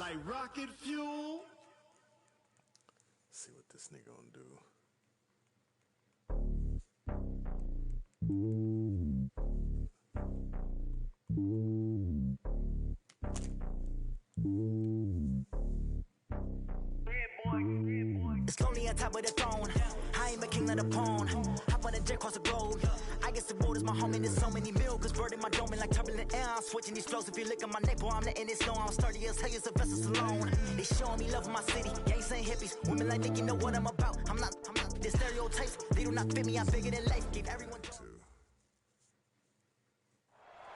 like rocket fuel. Let's see what this nigga gonna do. It's lonely on top of the throne. I ain't the king of the pawn. Hop on a jet across the globe. I guess the road is my home and there's so many milk. Bird in my dome and like turbulent air. I'm switching these flows. If you look at my neck, boy, I'm letting it snow. I'm sturdy as hell as Sylvester Stallone. They showing me love in my city. Gangsta hippies. Women like Nick, you know what I'm about. I'm not the stereotypes. They do not fit me. I figured in life. Gave everyone.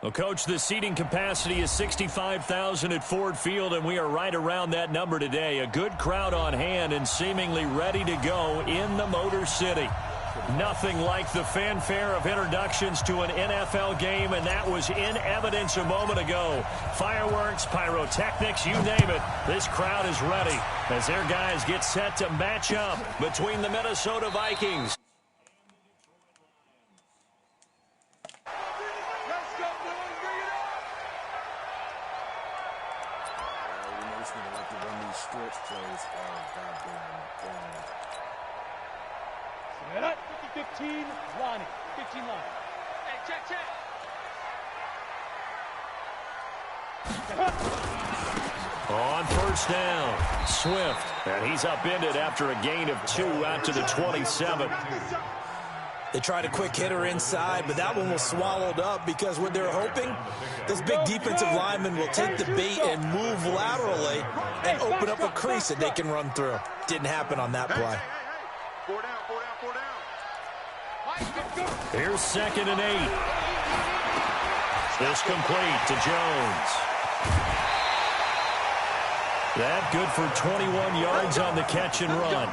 Well, Coach, the seating capacity is 65,000 at Ford Field, and we are right around that number today. A good crowd on hand and seemingly ready to go in the Motor City. Nothing like the fanfare of introductions to an NFL game, and that was in evidence a moment ago. Fireworks, pyrotechnics, you name it. This crowd is ready as their guys get set to match up between the Minnesota Vikings. Stretch plays are goddamn damn. 50-15, Lonnie. 15 line. Hey, check. On first down, Swift. And he's upended after a gain of 2 out to the 27. They tried a quick hitter inside, but that one was swallowed up because what they're hoping, this big defensive lineman will take the bait and move laterally and open up a crease that they can run through. Didn't happen on that play. 4 down. Here's 2nd and 8. This complete to Jones. That good for 21 yards on the catch and run.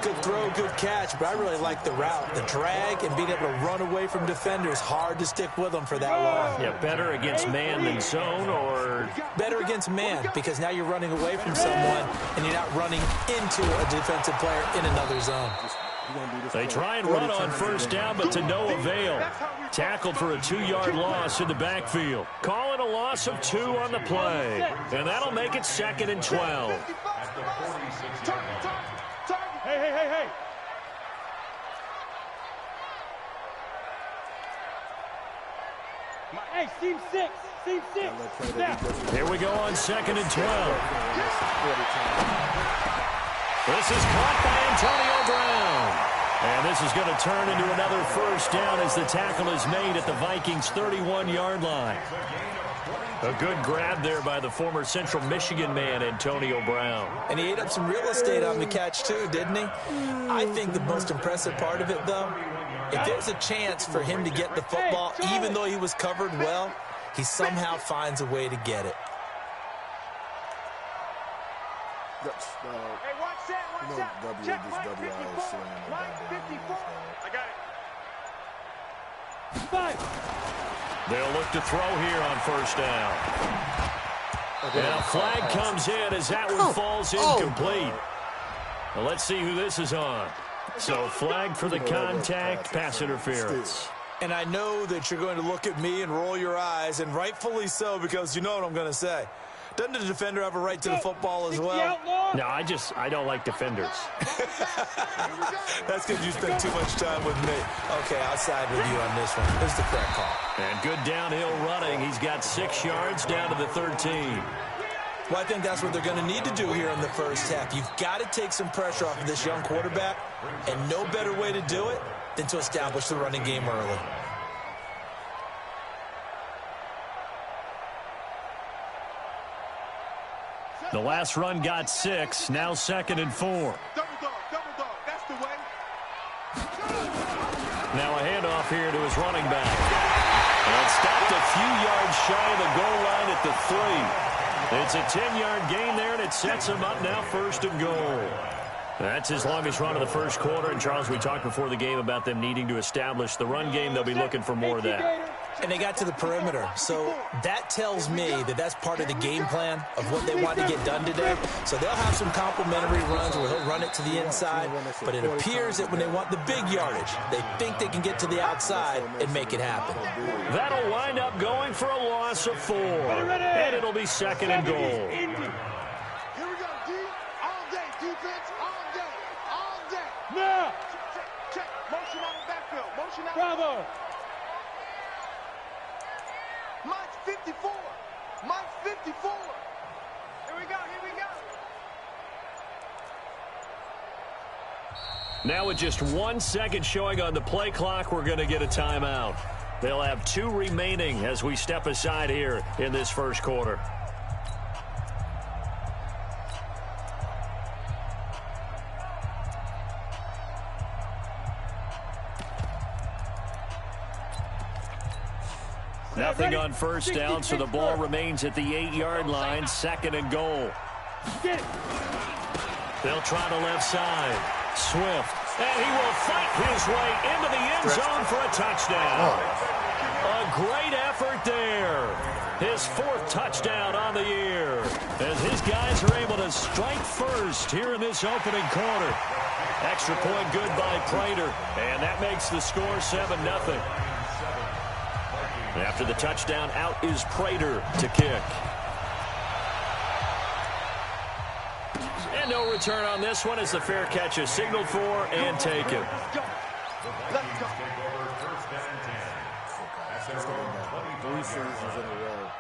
Good throw, good catch, but I really like the route. The drag and being able to run away from defenders, hard to stick with them for that long. Yeah, better against man than zone, or? Better against man, because now you're running away from someone and you're not running into a defensive player in another zone. They try and run on first down, but to no avail. Tackled for a 2-yard loss in the backfield. Calling a loss of 2 on the play. And that'll make it 2nd and 12. Hey. Hey, seam 6. Snap. Here we go on 2nd and 12. This is caught by Antonio Brown. And this is going to turn into another first down as the tackle is made at the Vikings' 31-yard line. A good grab there by the former Central Michigan man, Antonio Brown. And he ate up some real estate on the catch, too, didn't he? I think the most impressive part of it, though, if there's a chance for him to get the football, even though he was covered well, he somehow finds a way to get it. Hey, watch that. Check, line 54. Line 54. I got it. 5. They'll look to throw here on first down. And a flag comes in as that one falls incomplete. Well, let's see who this is on. So flag for the contact, pass interference. And I know that you're going to look at me and roll your eyes, and rightfully so, because you know what I'm going to say. Doesn't the defender have a right to the football as well? No, I don't like defenders. That's because you spend too much time with me. Okay, I'll side with you on this one. This is the correct call. And good downhill running. He's got 6 yards down to the 13. Well, I think that's what they're going to need to do here in the first half. You've got to take some pressure off of this young quarterback, and no better way to do it than to establish the running game early. The last run got 6, now 2nd and 4. Double dog, that's the way. Now a handoff here to his running back. And stopped a few yards shy of the goal line at the 3. It's a 10-yard gain there, and it sets him up now 1st and goal. That's his longest run of the first quarter. And, Charles, we talked before the game about them needing to establish the run game. They'll be looking for more of that. And they got to the perimeter. So that tells me that that's part of the game plan of what they want to get done today. So they'll have some complimentary runs where he'll run it to the inside. But it appears that when they want the big yardage, they think they can get to the outside and make it happen. That'll wind up going for a loss of 4. And it'll be second and goal. Here we go, D. All day, defense, all day, all day. Now. Check. Motion out the backfield. Motion out. Bravo. Mike's 54. Mike's 54. Here we go. Now with just 1 second showing on the play clock, we're going to get a timeout. They'll have 2 remaining as we step aside here in this first quarter. Nothing on first down, so the ball remains at the 8-yard line, second and goal. They'll try the left side. Swift. And he will fight his way into the end zone for a touchdown. A great effort there. His 4th touchdown on the year. As his guys are able to strike first here in this opening quarter. Extra point good by Prater. And that makes the score 7-0. After the touchdown, out is Prater to kick. And no return on this one as the fair catch is signaled for and taken. Let's go. 3 seasons in a row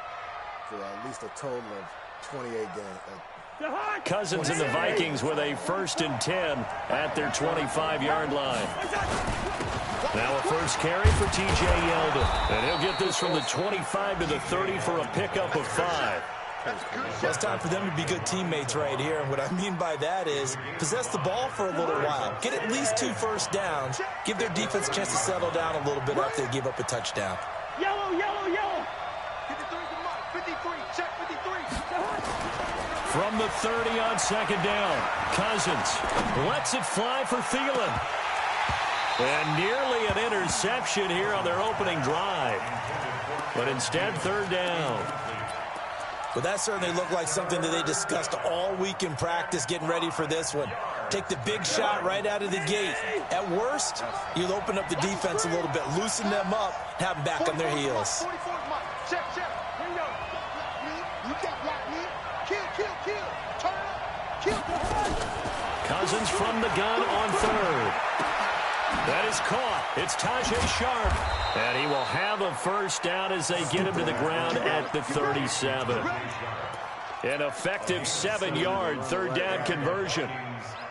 for at least a total of 28 games. Cousins and the Vikings with a 1st and 10 at their 25-yard line. Now a first carry for T.J. Yeldon. And he'll get this from the 25 to the 30 for a pickup of 5. Well, it's time for them to be good teammates right here. And what I mean by that is possess the ball for a little while. Get at least 2 first downs. Give their defense a chance to settle down a little bit after they give up a touchdown. Yellow. 53 to Mike. 53. Check 53. From the 30 on second down, Cousins lets it fly for Thielen. And nearly an interception here on their opening drive. But instead, 3rd down. But that certainly looked like something that they discussed all week in practice getting ready for this one. Take the big shot right out of the gate. At worst, you'll open up the defense a little bit, loosen them up, have them back on their heels. 44 Mike. Check. Here we go. You can't block me. Kill. Turn up. Kill. Cousins from the gun on 3rd. That is caught. It's Tajay Sharp. And he will have a first down as they get him to the ground at the 37. An effective 7-yard 3rd down conversion.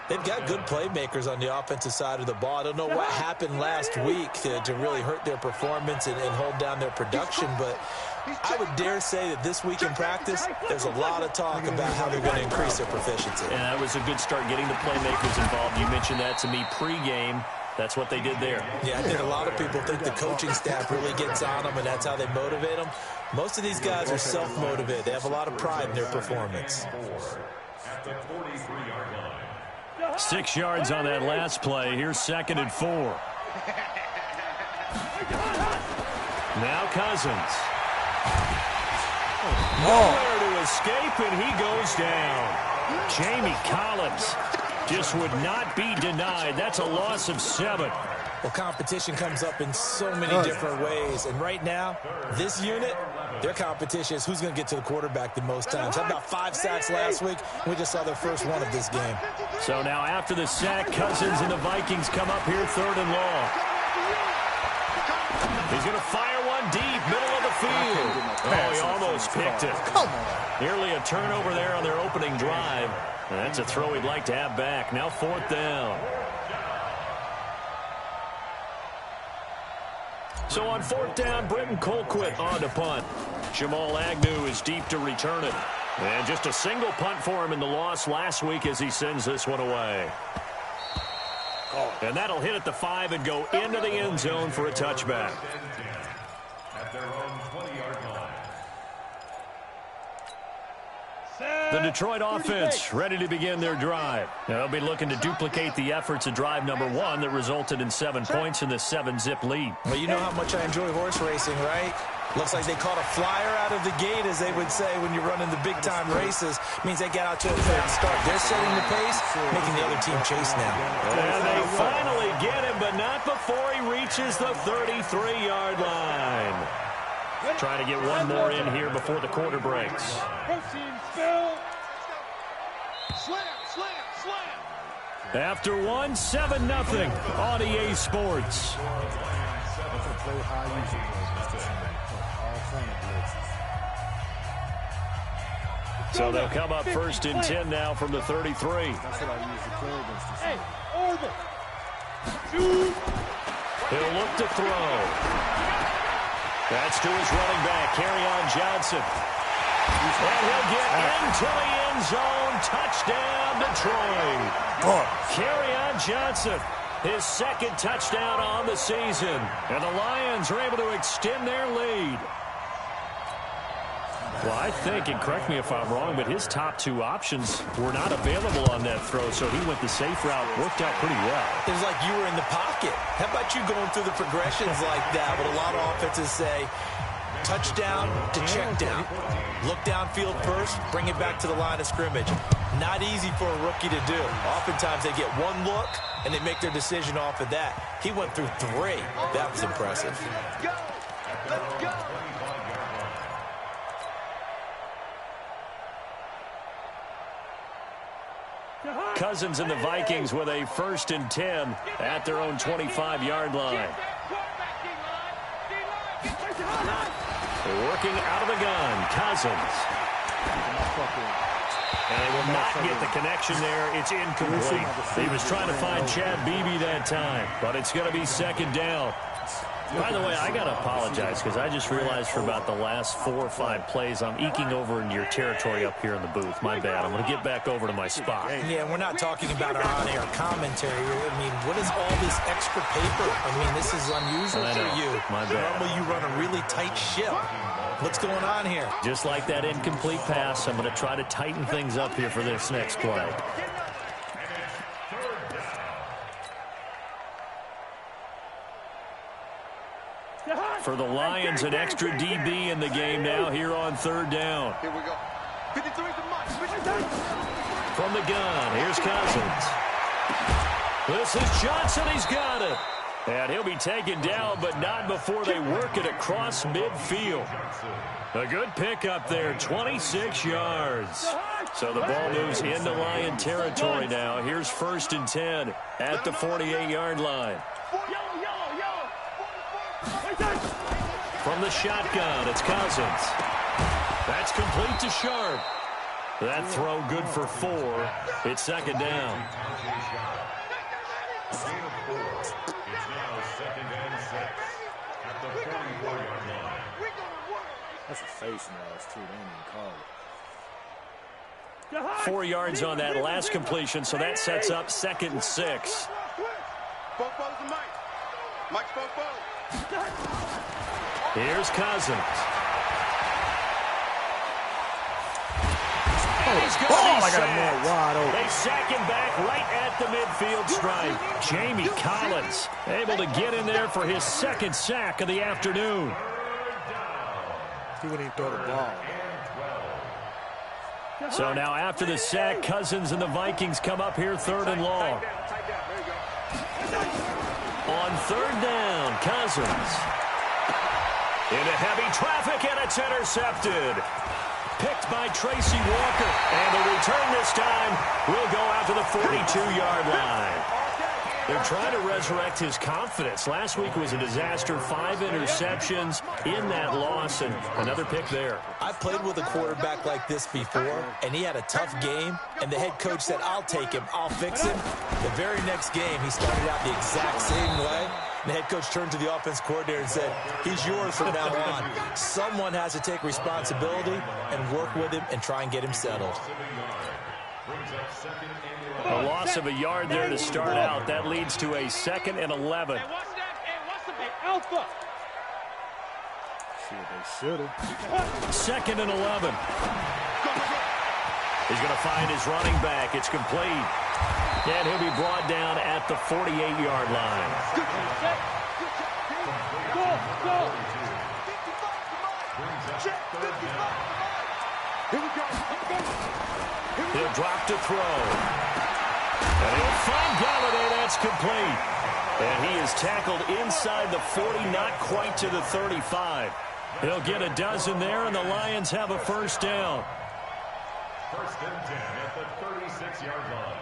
They've got good playmakers on the offensive side of the ball. I don't know what happened last week to really hurt their performance and hold down their production, but I would dare say that this week in practice, there's a lot of talk about how they're going to increase their proficiency. And that was a good start getting the playmakers involved. You mentioned that to me pregame. That's what they did there. Yeah, I think a lot of people think the coaching staff really gets on them, and that's how they motivate them. Most of these guys are self-motivated. They have a lot of pride in their performance. 6 yards on that last play. Here's 2nd and 4. Now Cousins. Nowhere to escape, and he goes down. Jamie Collins just would not be denied. That's a loss of 7. Well, competition comes up in so many different ways. And right now, this unit, their competition is who's going to get to the quarterback the most times. Had about 5 sacks last week. We just saw their first one of this game. So now after the sack, Cousins and the Vikings come up here 3rd and long. He's going to fire one deep, middle of the field. Oh, he almost picked it. Nearly a turnover there on their opening drive. And that's a throw he'd like to have back. Now 4th down. So on 4th down, Britton Colquitt on to punt. Jamal Agnew is deep to return it. And just a single punt for him in the loss last week as he sends this one away. And that'll hit at the 5 and go into the end zone for a touchback. Set. The Detroit offense ready to begin their drive. They'll be looking to duplicate the efforts of drive number 1 that resulted in 7 points in the 7-zip lead. Well, you know how much I enjoy horse racing, right? Looks like they caught a flyer out of the gate, as they would say when you're running the big-time races. Means they get out to a fast start. They're setting the pace, making the other team chase now. And they finally get him, but not before he reaches the 33-yard line. Trying to get one more in here before the quarter breaks. After one, 7-0 on EA Sports. So they'll come up first and 10 now from the 33. That's what I use to play against this. Hey, Orbit. He'll look to throw. That's to his running back, Kerryon Johnson. And he'll get into the end zone. Touchdown, Detroit. Kerryon Johnson, his second touchdown on the season. And the Lions are able to extend their lead. Well, I think, and correct me if I'm wrong, but his top 2 options were not available on that throw, so he went the safe route. Worked out pretty well. It was like you were in the pocket. How about you going through the progressions like that? But a lot of offenses say touchdown to check down. Look downfield first, bring it back to the line of scrimmage. Not easy for a rookie to do. Oftentimes they get one look, and they make their decision off of that. He went through 3. That was impressive. Let's go. Cousins and the Vikings with a 1st and 10 at their own 25-yard line. Working out of the gun, Cousins. And they will not get the connection there. It's incomplete. He was trying to find Chad Beebe that time, but it's going to be 2nd down. By the way, I got to apologize because I just realized for about the last 4 or 5 plays, I'm eking over into your territory up here in the booth. My bad. I'm going to get back over to my spot. Yeah, we're not talking about our on-air commentary. I mean, what is all this extra paper? I mean, this is unusual for you. My bad. Normally you run a really tight ship. What's going on here? Just like that incomplete pass, I'm going to try to tighten things up here for this next play. For the Lions, an extra DB in the game now here on 3rd down. Here we go. 53 to Mike. From the gun, here's Cousins. This is Johnson. He's got it. And he'll be taken down, but not before they work it across midfield. A good pickup there, 26 yards. So the ball moves into Lion territory now. Here's 1st and 10 at the 48-yard line. From the shotgun, it's Cousins. That's complete to Sharp. That throw good for 4. It's 2nd down. That's a face mask, too. They didn't even call it. 4 yards on that last completion, so that sets up 2nd and 6. Mike's both. Here's Cousins. I got a man wide open. They sack him back right at the midfield stripe. Jamie Collins able to get in there for his 2nd sack of the afternoon. He wouldn't even throw the ball. So now after the sack, Cousins and the Vikings come up here 3rd and long. On 3rd down, Cousins. Into heavy traffic, and it's intercepted. Picked by Tracy Walker. And the return this time will go out to the 42-yard line. They're trying to resurrect his confidence. Last week was a disaster. 5 interceptions in that loss, and another pick there. I've played with a quarterback like this before, and he had a tough game, and the head coach said, I'll take him, I'll fix him. The very next game, he started out the exact same way. The head coach turned to the offense coordinator and said, he's yours from now on. Someone has to take responsibility and work with him and try and get him settled. A loss of a yard there to start out. That leads to a 2nd and 11. Hey, watch that. Hey, watch the big alpha. Shit, they should have. 2nd and 11. He's going to find his running back. It's complete. And he'll be brought down at the 48-yard line. Good check. Go, go. 55, check, 55. Here we go. He'll drop to throw. And he'll find Galladay. That's complete. And he is tackled inside the 40, not quite to the 35. He'll get a dozen there, and the Lions have a first down. First and 10 at the 36-yard line.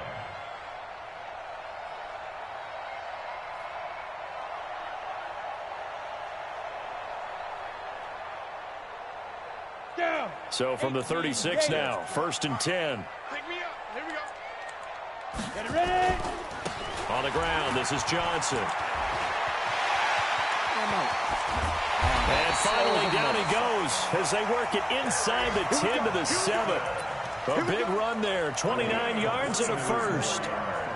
Down. So from the 36 now, first and 10. Pick me up. Here we go. Get it ready. On the ground, this is Johnson. And finally down he goes as they work it inside the 10 to the 7. A big run there, 29 yards and a first.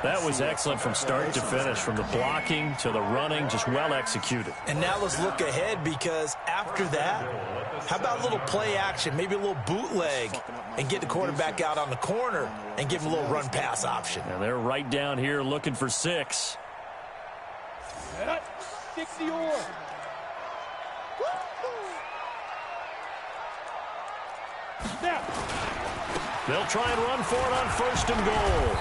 That was excellent from start to finish, from the blocking to the running, just well executed. And now let's look ahead, because after that, how about a little play action, maybe a little bootleg, and get the quarterback out on the corner and give him a little run-pass option. And they're right down here looking for 6. 60 or. Now. They'll try and run for it on first and goal.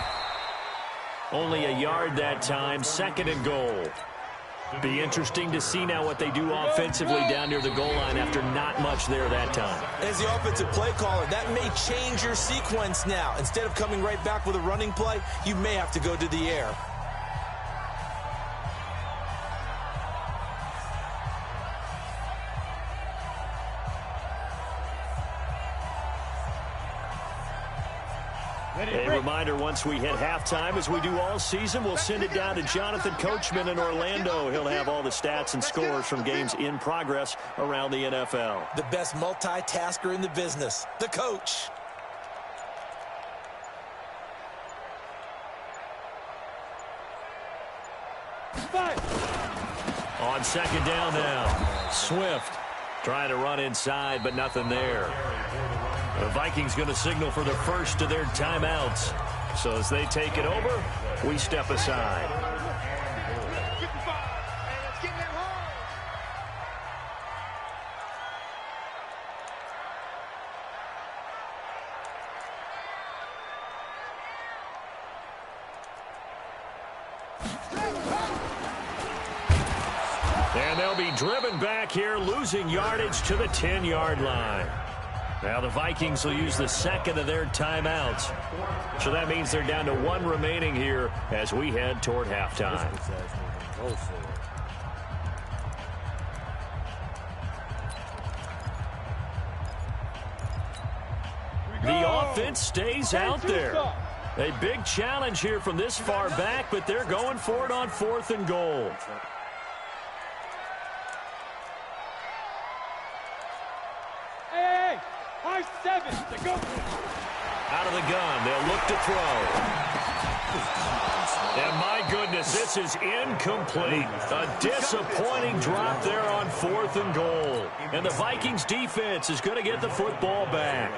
Only a yard that time, second and goal. Be interesting to see now what they do offensively down near the goal line after not much there that time. As the offensive play caller, that may change your sequence now. Instead of coming right back with a running play, you may have to go to the air. A reminder, once we hit halftime, as we do all season, we'll send it down to Jonathan Coachman in Orlando. He'll have all the stats and scores from games in progress around the NFL. The best multitasker in the business, the coach. On second down now, Swift trying to run inside, but nothing there. The Vikings going to signal for the first of their timeouts. So as they take it over, we step aside. 55. Hey, let's get that home. And they'll be driven back here, losing yardage to the 10-yard line. Now the Vikings will use the second of their timeouts. So that means they're down to 1 remaining here as we head toward halftime. The offense stays out there. A big challenge here from this far back, but they're going for it on 4th and goal. Hey, high 7 to go. Out of the gun, they'll look to throw. And my goodness, this is incomplete. A disappointing drop there on 4th and goal. And the Vikings defense is going to get the football back.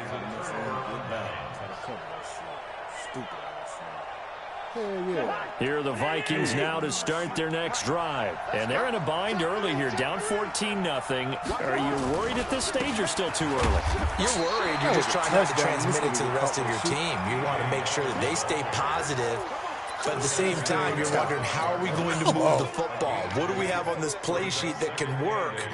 Here are the Vikings now to start their next drive. And they're in a bind early here, down 14-0. Are you worried at this stage or still too early? You're worried. You're just trying not to transmit it to the rest of your team. You want to make sure that they stay positive. But at the same time, you're wondering, how are we going to move the football? What do we have on this play sheet that can work?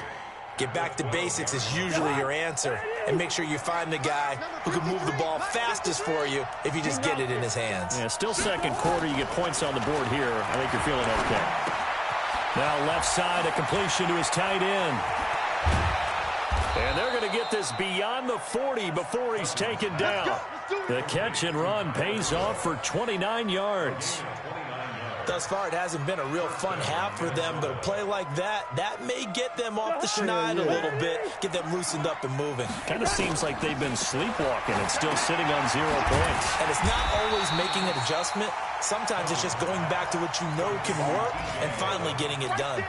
Get back to basics is usually your answer. And make sure you find the guy who can move the ball fastest for you if you just get it in his hands. Yeah, still second quarter. You get points on the board here. I think you're feeling okay. Now left side, a completion to his tight end. And they're going to get this beyond the 40 before he's taken down. The catch and run pays off for 29 yards. Thus far, it hasn't been a real fun half for them, but a play like that may get them off the schneid a little bit, get them loosened up and moving. Kind of seems like they've been sleepwalking and still sitting on 0 points. And it's not always making an adjustment. Sometimes it's just going back to what you know can work and finally getting it done.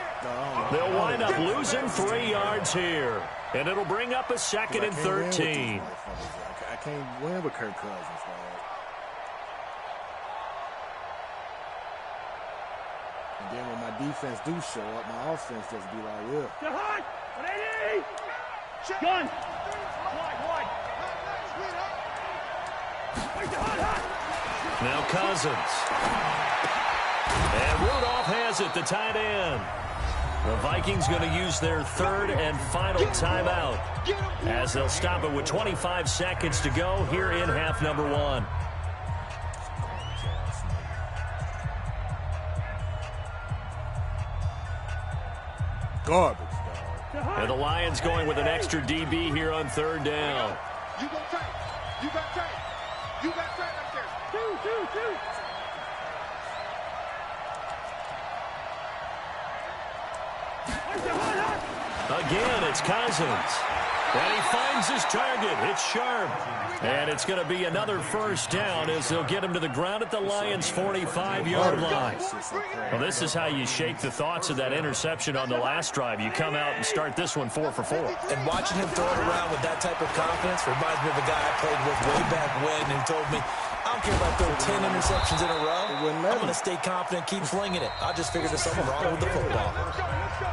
They'll wind up losing 3 yards here, and it'll bring up a 2nd and 13. I can't win with Kirk Cousins, man. And then when my defense do show up, my offense just be like, yeah. Gun. Now Cousins. And Rudolph has it, the tight end. The Vikings going to use their third and final timeout as they'll stop it with 25 seconds to go here in half number one. Garbage, dog. And the Lions going with an extra DB here on third down. You got tight. You got tight. You got tight right there. Two. Again, it's Cousins. And he finds his target. It's Sharp. And it's going to be another first down as they'll get him to the ground at the Lions' 45-yard line. Well, this is how you shake the thoughts of that interception on the last drive. You come out and start this one 4 for 4. And watching him throw it around with that type of confidence reminds me of a guy I played with way back when who told me, I don't care if I throw 10 interceptions in a row. I'm going to stay confident, keep flinging it. I just figured there's something wrong with the football.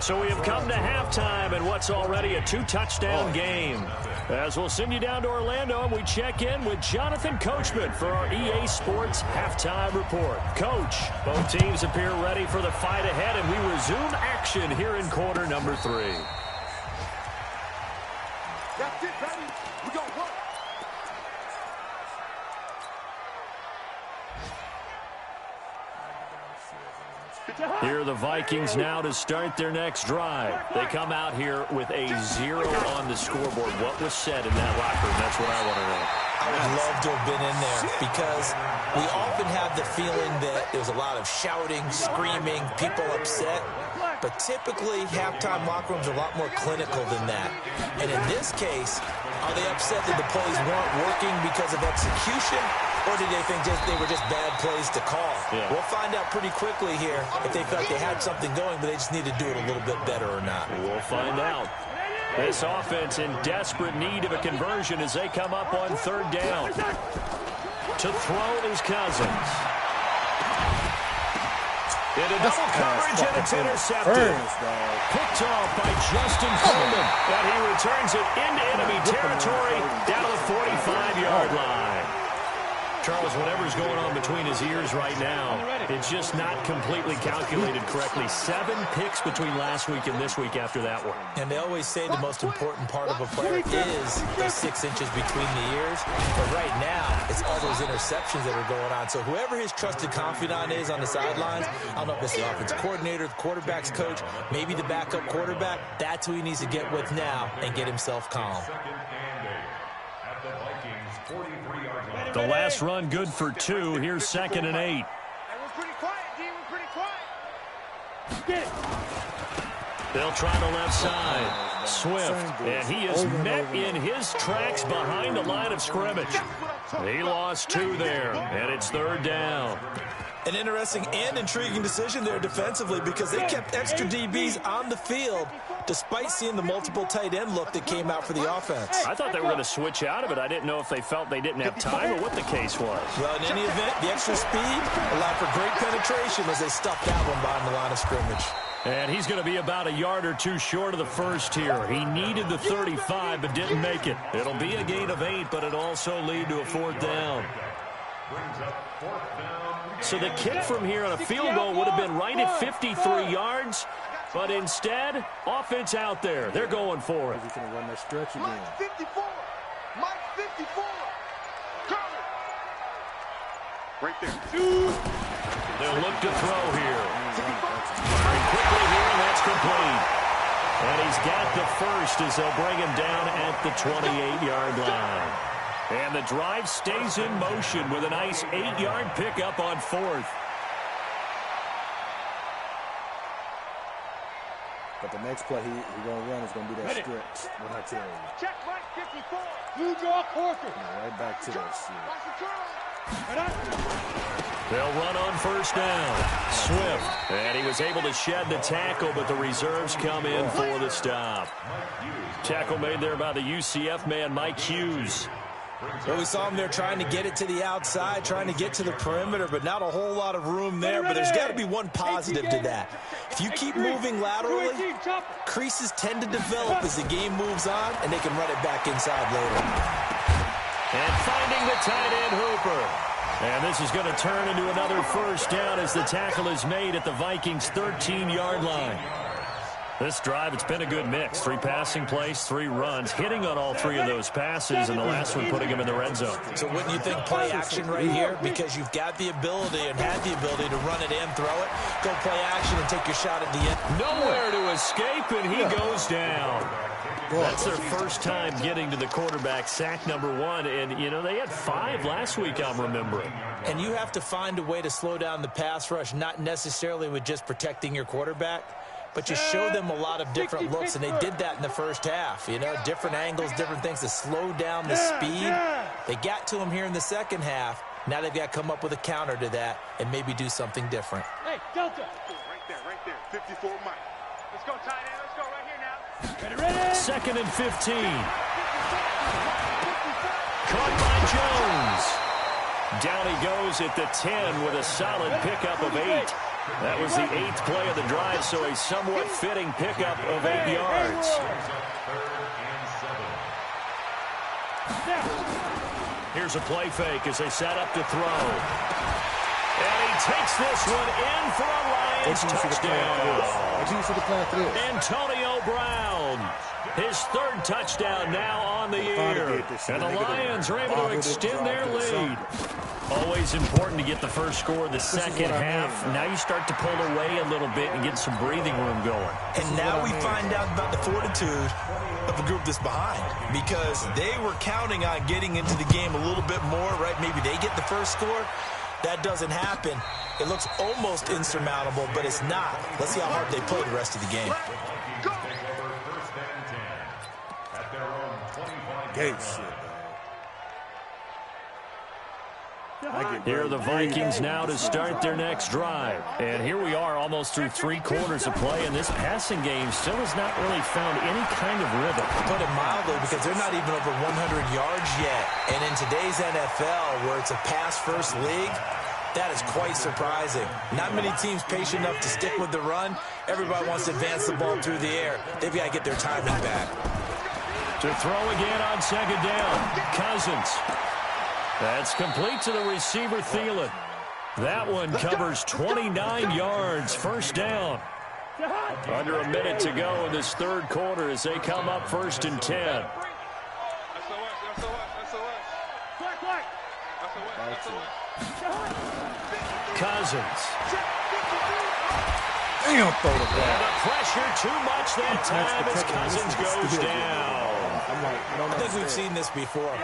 So we have come to halftime in what's already a 2-touchdown game. As we'll send you down to Orlando, and we check in with Jonathan Coachman for our EA Sports Halftime Report. Coach, both teams appear ready for the fight ahead, and we resume action here in quarter number 3. That's it, baby. We gonna work. Here are the Vikings now to start their next drive. They come out here with a 0 on the scoreboard. What was said in that locker room? That's what I want to know. I would love to have been in there because we often have the feeling that there's a lot of shouting, screaming, people upset. But typically, halftime locker rooms are a lot more clinical than that. And in this case, are they upset that the plays weren't working because of execution? Or did they think they were just bad plays to call? Yeah. We'll find out pretty quickly here if they felt they had something going, but they just need to do it a little bit better or not. We'll find out. This offense in desperate need of a conversion as they come up on third down. To throw is Cousins. Into double coverage, and it's intercepted. Picked off by Justin Coleman. And he returns it into enemy territory down to the 45-yard line. Charles, whatever's going on between his ears right now, it's just not completely calculated correctly. 7 picks between last week and this week after that one. And they always say the most important part of a player is the 6 inches between the ears. But right now, it's all those interceptions that are going on. So whoever his trusted confidant is on the sidelines, I don't know if it's the offensive coordinator, the quarterback's coach, maybe the backup quarterback, that's who he needs to get with now and get himself calm. The last run good for 2. Here's 2nd and 8. Hey, we're pretty quiet, D. We're pretty quiet. Get it. They'll try the left side. Swift, and he is met in his tracks behind the line of scrimmage. He lost 2 there, and it's third down. An interesting and intriguing decision there defensively because they kept extra DBs on the field despite seeing the multiple tight end look that came out for the offense. I thought they were going to switch out of it. I didn't know if they felt they didn't have time or what the case was. Well, in any event, the extra speed allowed for great penetration as they stuffed that one behind the line of scrimmage. And he's going to be about a yard or 2 short of the first here. He needed the 35 but didn't make it. It'll be a gain of 8, but it'll also lead to a 4th down. So the kick from here on a field goal would have been right at 53 yards, but instead, offense out there. They're going for it. He's going to run that stretch again. Mike 54. Mike 54. Cover. Right there. They'll look to throw here. Very quickly here, and that's complete. And he's got the first as they'll bring him down at the 28-yard line. And the drive stays in motion with a nice 8-yard pickup on 4th. But the next play he's going to run is going to be that stretch. What I tell you. Check Mike 54. You draw quarter. Right back to that shit. They'll run on first down. Swift. And he was able to shed the tackle, but the reserves come in for the stop. Tackle made there by the UCF man, Mike Hughes. Well, we saw him there trying to get it to the outside, trying to get to the perimeter, but not a whole lot of room there. But there's got to be one positive to that. If you keep moving laterally, creases tend to develop as the game moves on, and they can run it back inside later. And finding the tight end Hooper. And this is going to turn into another first down as the tackle is made at the Vikings' 13-yard line. This drive, it's been a good mix. 3 passing plays, 3 runs, hitting on all 3 of those passes, and the last one putting him in the red zone. So wouldn't you think play action right here? Because you've got the ability and had the ability to run it in, throw it, go play action, and take your shot at the end. Nowhere to escape, and he goes down. That's their first time getting to the quarterback, sack number 1. And, you know, they had 5 last week, I'm remembering. And you have to find a way to slow down the pass rush, not necessarily with just protecting your quarterback, but you show them a lot of different looks, and they did that in the first half. You know, different angles, different things to slow down the speed. They got to him here in the second half. Now they've got to come up with a counter to that and maybe do something different. Hey, Delta. Right there. 54 Mike. Let's go, tight end. Let's go right here now. Ready? 2nd and 15. Caught by Jones. Down he goes at the 10 with a solid pickup of 8. That was the 8th play of the drive, so a somewhat fitting pickup of 8 yards. Here's a play fake as they set up to throw. And he takes this one in for a Lions touchdown. Antonio Brown, his 3rd touchdown now on the year. And the Lions are able to extend their lead. Always important to get the first score of the second half. Now you start to pull away a little bit and get some breathing room going. And now we find out about the fortitude of a group that's behind, because they were counting on getting into the game a little bit more, right? Maybe they get the first score. That doesn't happen. It looks almost insurmountable, but it's not. Let's see how hard they play the rest of the game. Here are the Vikings now to start their next drive. And here we are almost through 3 quarters of play, and this passing game still has not really found any kind of rhythm. Put it mildly, because they're not even over 100 yards yet. And in today's NFL, where it's a pass-first league, that is quite surprising. Not many teams patient enough to stick with the run. Everybody wants to advance the ball through the air. They've got to get their timing back. To throw again on 2nd down, Cousins. That's complete to the receiver, Thielen. That one covers 29 yards, first down. Under a minute to go in this 3rd quarter as they come up 1st and 10. Cousins. Damn, throw the ball. And the pressure too much that time as Cousins goes down. I think we've seen this before.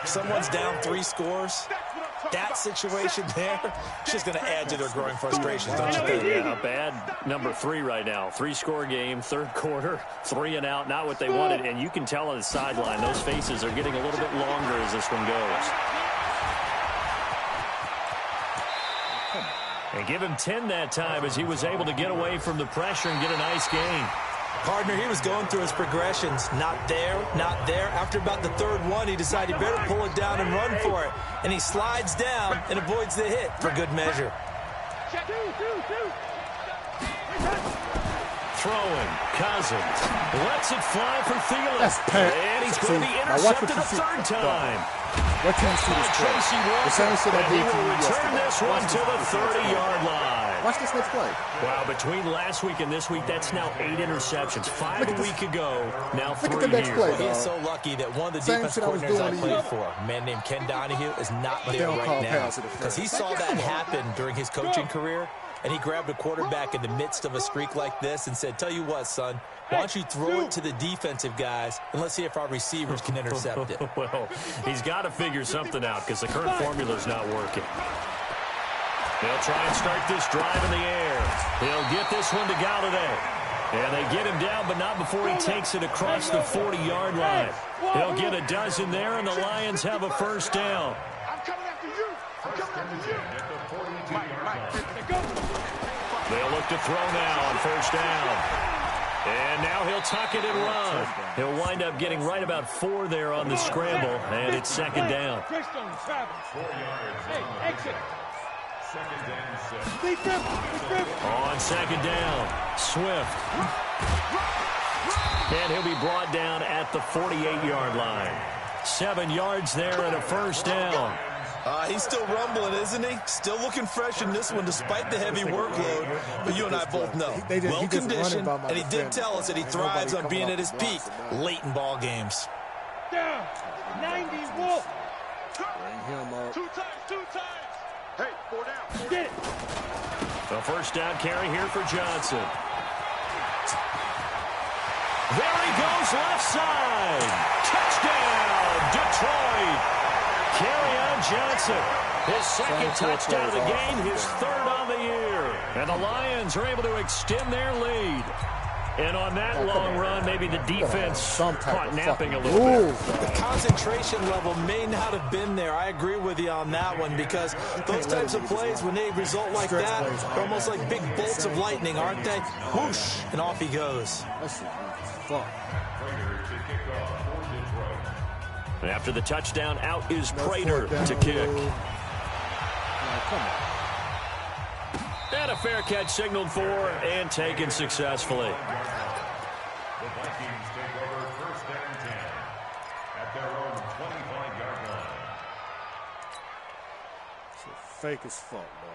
Someone's down 3 scores. That situation there is just going to add to their growing frustrations, don't you think? Yeah, bad number 3 right now. 3-score game, 3rd quarter, 3 and out, not what they wanted. And you can tell on the sideline, those faces are getting a little bit longer as this one goes. And give him 10 that time as he was able to get away from the pressure and get a nice gain. Partner, he was going through his progressions. Not there, not there. After about the 3rd one, he decided he better pull it down and run for it. And he slides down and avoids the hit for good measure. Throwing, Cousins lets it fly for Thielen. That's Pat. And he's going to be intercepted a 3rd time. What team see this play? Tracy The same shit I Walker, and he did to will you return yesterday. this one to the 30-yard line. Watch this next play. Wow, between last week and this week, that's now 8 interceptions. 5 a week ago, now 3 Look at the next here. play, He is dog. so lucky that one of the Same defense shit I was coordinators I doing to played you. for, a man named Ken Donahue, is not But they there don't right call now. pass interference. Because he saw that happen during his coaching career, and he grabbed a quarterback in the midst of a streak like this and said, tell you what, son, why don't you throw it to the defensive guys, and let's see if our receivers can intercept it. Well, he's got to figure something out because the current formula's not working. They'll try and start this drive in the air. He'll get this one to Galladay. And they get him down, but not before he takes it across the 40-yard line. He'll get a dozen there, and the Lions have a first down. I'm coming after you. I'm coming after you. They'll look to throw now on first down. And now he'll tuck it and run. He'll wind up getting right about 4 there on the scramble, and it's second down. 4 yards. Hey, exit. Second and 6. On second down, Swift. And he'll be brought down at the 48-yard line. 7 yards there and a first down. He's still rumbling, isn't he? Still looking fresh in this one despite the heavy workload. But you and I both know, well-conditioned, and he did tell us that he thrives on being at his peak late in ball games. Down. 90 Wolf. Bring him up. 2 times. Hey, 4 down. Get it. The first down carry here for Johnson. There he goes, left side. Touchdown, Detroit. Kerryon Johnson, his second touchdown of the game, his 3rd on the year. And the Lions are able to extend their lead. And on that long run, maybe the defense caught napping a little bit. The concentration level may not have been there. I agree with you on that one because those types of plays, when they result like that, they're almost like big bolts of lightning, aren't they? Whoosh, and off he goes. After the touchdown, out is Prater to kick. And a fair catch signaled for and taken successfully. The Vikings take over first and 10 at their own 25-yard line. Fake as fuck, dog.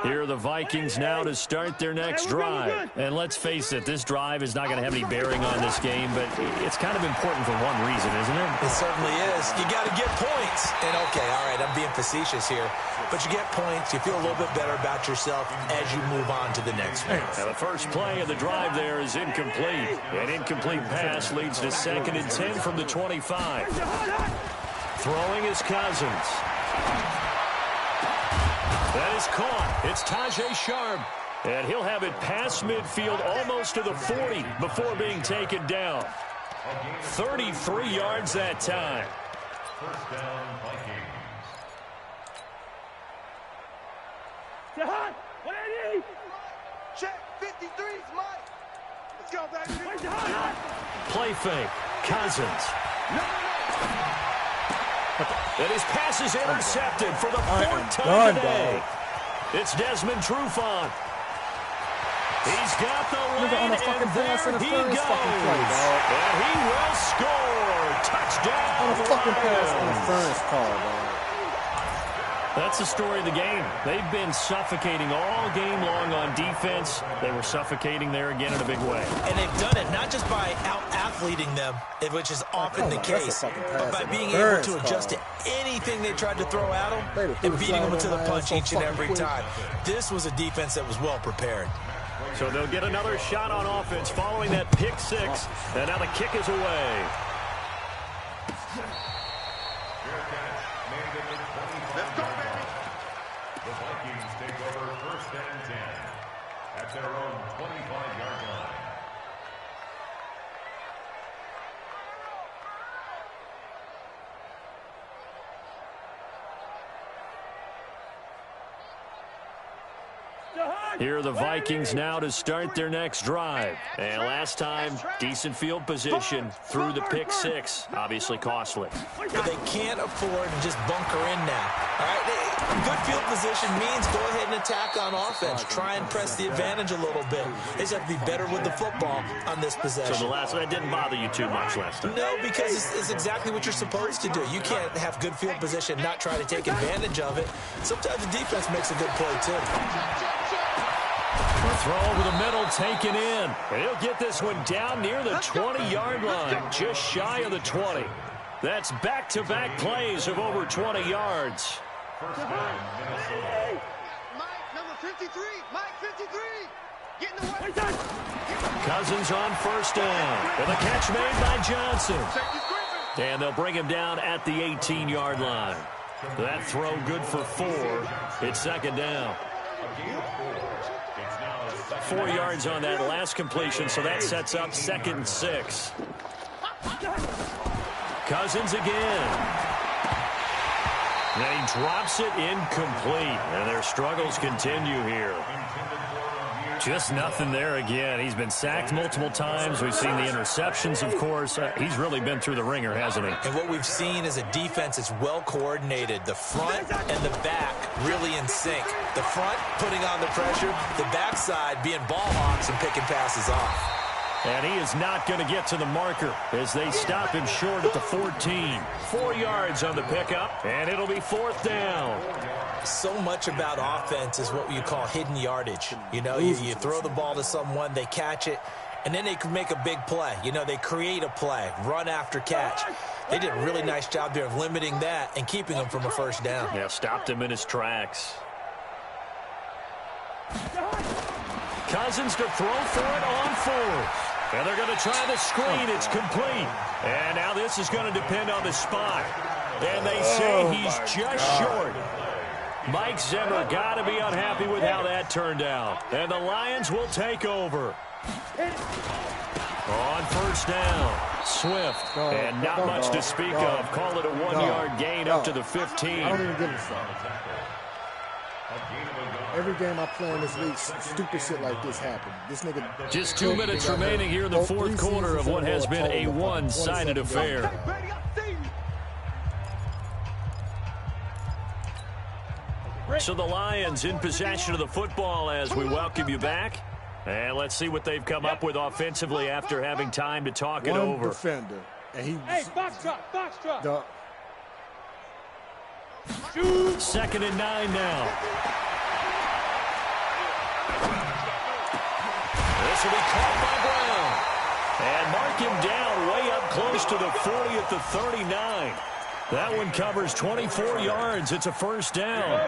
Here are the Vikings now to start their next drive. And let's face it, this drive is not going to have any bearing on this game, but it's kind of important for one reason, isn't it? It certainly is. You got to get points. And, okay, all right, I'm being facetious here. But you get points, you feel a little bit better about yourself as you move on to the next one. Now the first play of the drive there is incomplete. An incomplete pass leads to 2nd and 10 from the 25. Throwing is Cousins. That is caught. It's Tajay Sharp. And he'll have it past midfield almost to the 40 before being taken down. 33 yards that time. First down, Vikings. Jahan, what I need? Check, 53's Mike. Let's go, baby. Play fake. Cousins. And his pass is intercepted for the 4th time today. It's Desmond Trufant. He's got the lead, and there he goes. And he will score. Touchdown. On a fucking pass interference call, dog. That's the story of the game. They've been suffocating all game long on defense. They were suffocating there again in a big way. And they've done it not just by out-athleting them, which is often the case, but by being able to adjust to anything they tried to throw at them and beating them to the punch each and every time. This was a defense that was well prepared. So they'll get another shot on offense following that pick 6. And now the kick is away. Let's go, baby. The Vikings take over first and 10 at their own 25-yard line. Here are the Vikings now to start their next drive. And last time, decent field position through the pick 6. Obviously costly. But they can't afford to just bunker in now. All right? Good field position means go ahead and attack on offense. Try and press the advantage a little bit. They just have to be better with the football on this possession. So the last one, it didn't bother you too much last time? No, because it's exactly what you're supposed to do. You can't have good field position and not try to take advantage of it. Sometimes the defense makes a good play, too. Throw over the middle, taken in. And he'll get this one down near the 20-yard line, just shy of the 20. That's back-to-back plays of over 20 yards. First down, Minnesota. Mike, number 53. Mike, 53. Get in the way. Cousins on first down. And the catch made by Johnson. Safety's creeping. And they'll bring him down at the 18-yard line. That throw good for 4. It's second down. A gain of 4. It's now 4 yards on that last completion, so that sets up 2nd and 6. Cousins again. And he drops it incomplete. And their struggles continue here. intended for a mere Just nothing there again. He's been sacked multiple times. We've seen the interceptions, of course. He's really been through the ringer, hasn't he? And what we've seen is a defense that's well coordinated. The front and the back really in sync. The front putting on the pressure, the backside being ball hawks and picking passes off. And he is not going to get to the marker as they stop him short at the 14. 4 yards on the pickup, and it'll be 4th down. So much about offense is what you call hidden yardage. You know, you throw the ball to someone, they catch it, and then they can make a big play. You know, they create a play, run after catch. They did a really nice job there of limiting that and keeping him from a first down. Yeah, stopped him in his tracks. Cousins to throw for it on 4th. And they're going to try the screen. It's complete. And now this is going to depend on the spot. And they say he's just short. Mike Zimmer got to be unhappy with how that turned out. And the Lions will take over. On first down, Swift. And not much to speak of. Call it a 1-yard gain up to the 15. I don't even give a fuck. Every game I play in this league, stupid shit like this happens. This nigga. Just 2 minutes remaining here in the 4th quarter of what has been a one-sided affair. So the Lions in possession of the football as we welcome you back. And let's see what they've come up with offensively after having time to talk it over. One defender. And he. Hey, box drop. 2nd and 9 now. This will be caught by Brown. And mark him down way up close to the 40 at the 39. That one covers 24 yards. It's a first down.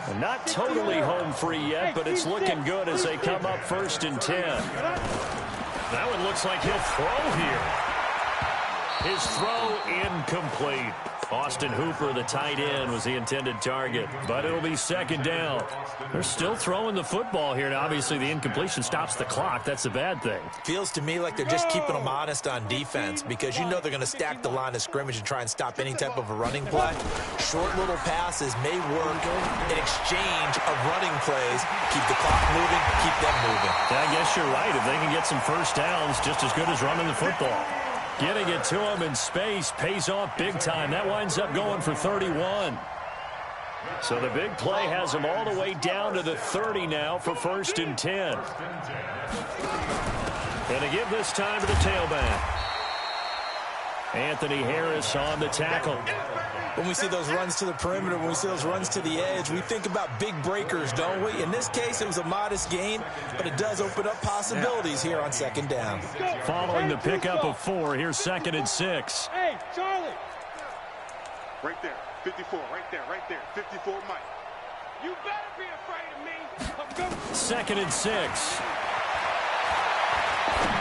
And not totally home free yet, but it's looking good as they come up 1st and 10. That one looks like he'll throw here. His throw incomplete. Austin Hooper, the tight end, was the intended target, but it'll be 2nd down. They're still throwing the football here, and obviously the incompletion stops the clock. That's the bad thing. Feels to me like they're just keeping them honest on defense because you know they're going to stack the line of scrimmage and try and stop any type of a running play. Short little passes may work in exchange of running plays. Keep the clock moving, keep them moving. I guess you're right. If they can get some first downs, just as good as running the football. Getting it to him in space pays off big time. That winds up going for 31. So the big play has him all the way down to the 30 now for 1st and 10. And to give this time to the tailback. Anthony Harris on the tackle. When we see those runs to the perimeter, when we see those runs to the edge, we think about big breakers, don't we? In this case, it was a modest gain, but it does open up possibilities here on 2nd down. Following the pickup of 4, here's 2nd and 6. Hey, Charlie. Right there, 54, right there, 54, Mike. You better be afraid of me. 2nd and 6.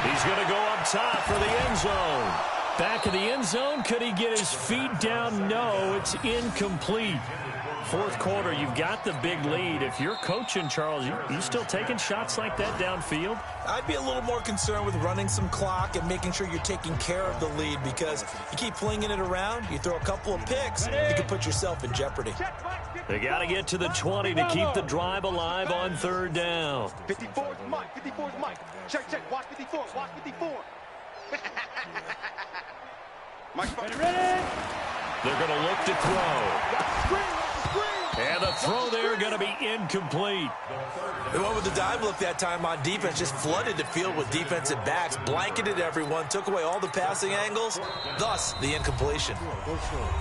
He's going to go up top for the end zone. Back of the end zone. Could he get his feet down? No, it's incomplete. 4th quarter, you've got the big lead. If you're coaching, Charles, you still taking shots like that downfield? I'd be a little more concerned with running some clock and making sure you're taking care of the lead because you keep flinging it around, you throw a couple of picks, you can put yourself in jeopardy. They got to get to the 20 to keep the drive alive on 3rd down. 54 is Mike, 54 is Mike. Check, watch 54, watch 54. Mike, Ready? They're going to look to throw. And the throw there going to be incomplete. They went with the dive look that time on defense, just flooded the field with defensive backs, blanketed everyone, took away all the passing angles, thus the incompletion.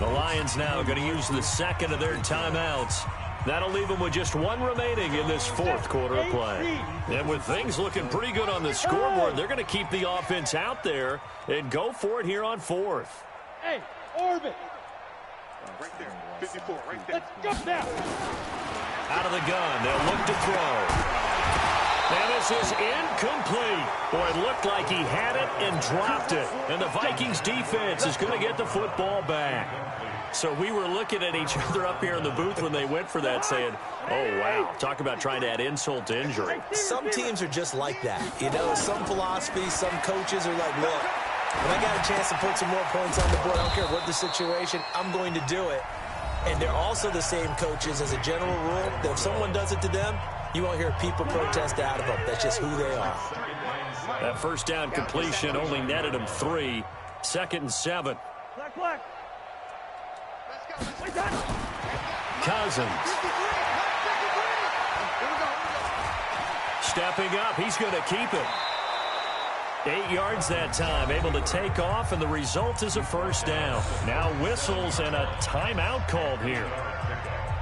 The Lions now going to use the 2nd of their timeouts. That'll leave them with just 1 remaining in this 4th quarter of play. And with things looking pretty good on the scoreboard, they're going to keep the offense out there and go for it here on 4th. Hey, orbit. right there, 54, right there. Let's go now. Out of the gun, they'll look to throw. And this is incomplete. Boy, it looked like he had it and dropped it. And the Vikings defense is going to get the football back. So we were looking at each other up here in the booth when they went for that saying, oh, wow, talk about trying to add insult to injury. Some teams are just like that. You know, some philosophies, some coaches are like, look, when I got a chance to put some more points on the board, I don't care what the situation, I'm going to do it. And they're also the same coaches as a general rule that if someone does it to them, You won't hear people protest out of them. That's just who they are. That first down completion only netted him 3. 2nd and 7. Black. Cousins. Stepping up. He's going to keep it. 8 yards that time. Able to take off, and the result is a first down. Now whistles and a timeout called here.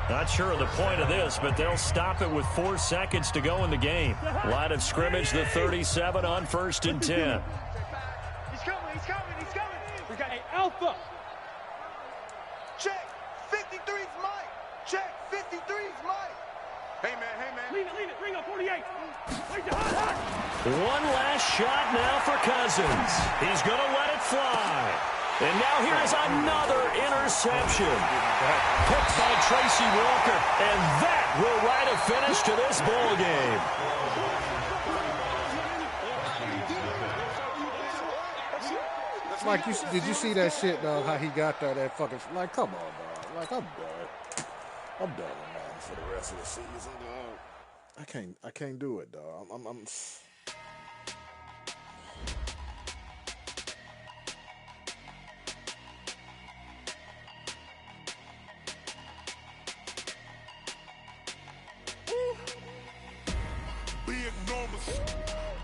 Not sure of the point of this, but they'll stop it with 4 seconds to go in the game. Line of scrimmage, the 37 on 1st and 10. He's coming. We got an alpha. Check. 53's Mike. Check. 53's Mike. Hey, man. Leave it. Ring up 48. Wait, hot. One last shot now for Cousins. He's going to let it fly. And now here is another interception. Picked by Tracy Walker. And that will write a finish to this ball game. Like, did you see that shit, dog? How he got there? That fucking, like, come on, dog. Like, I'm done. I'm done with Madden for the rest of the season, dog. I can't do it, dog. I'm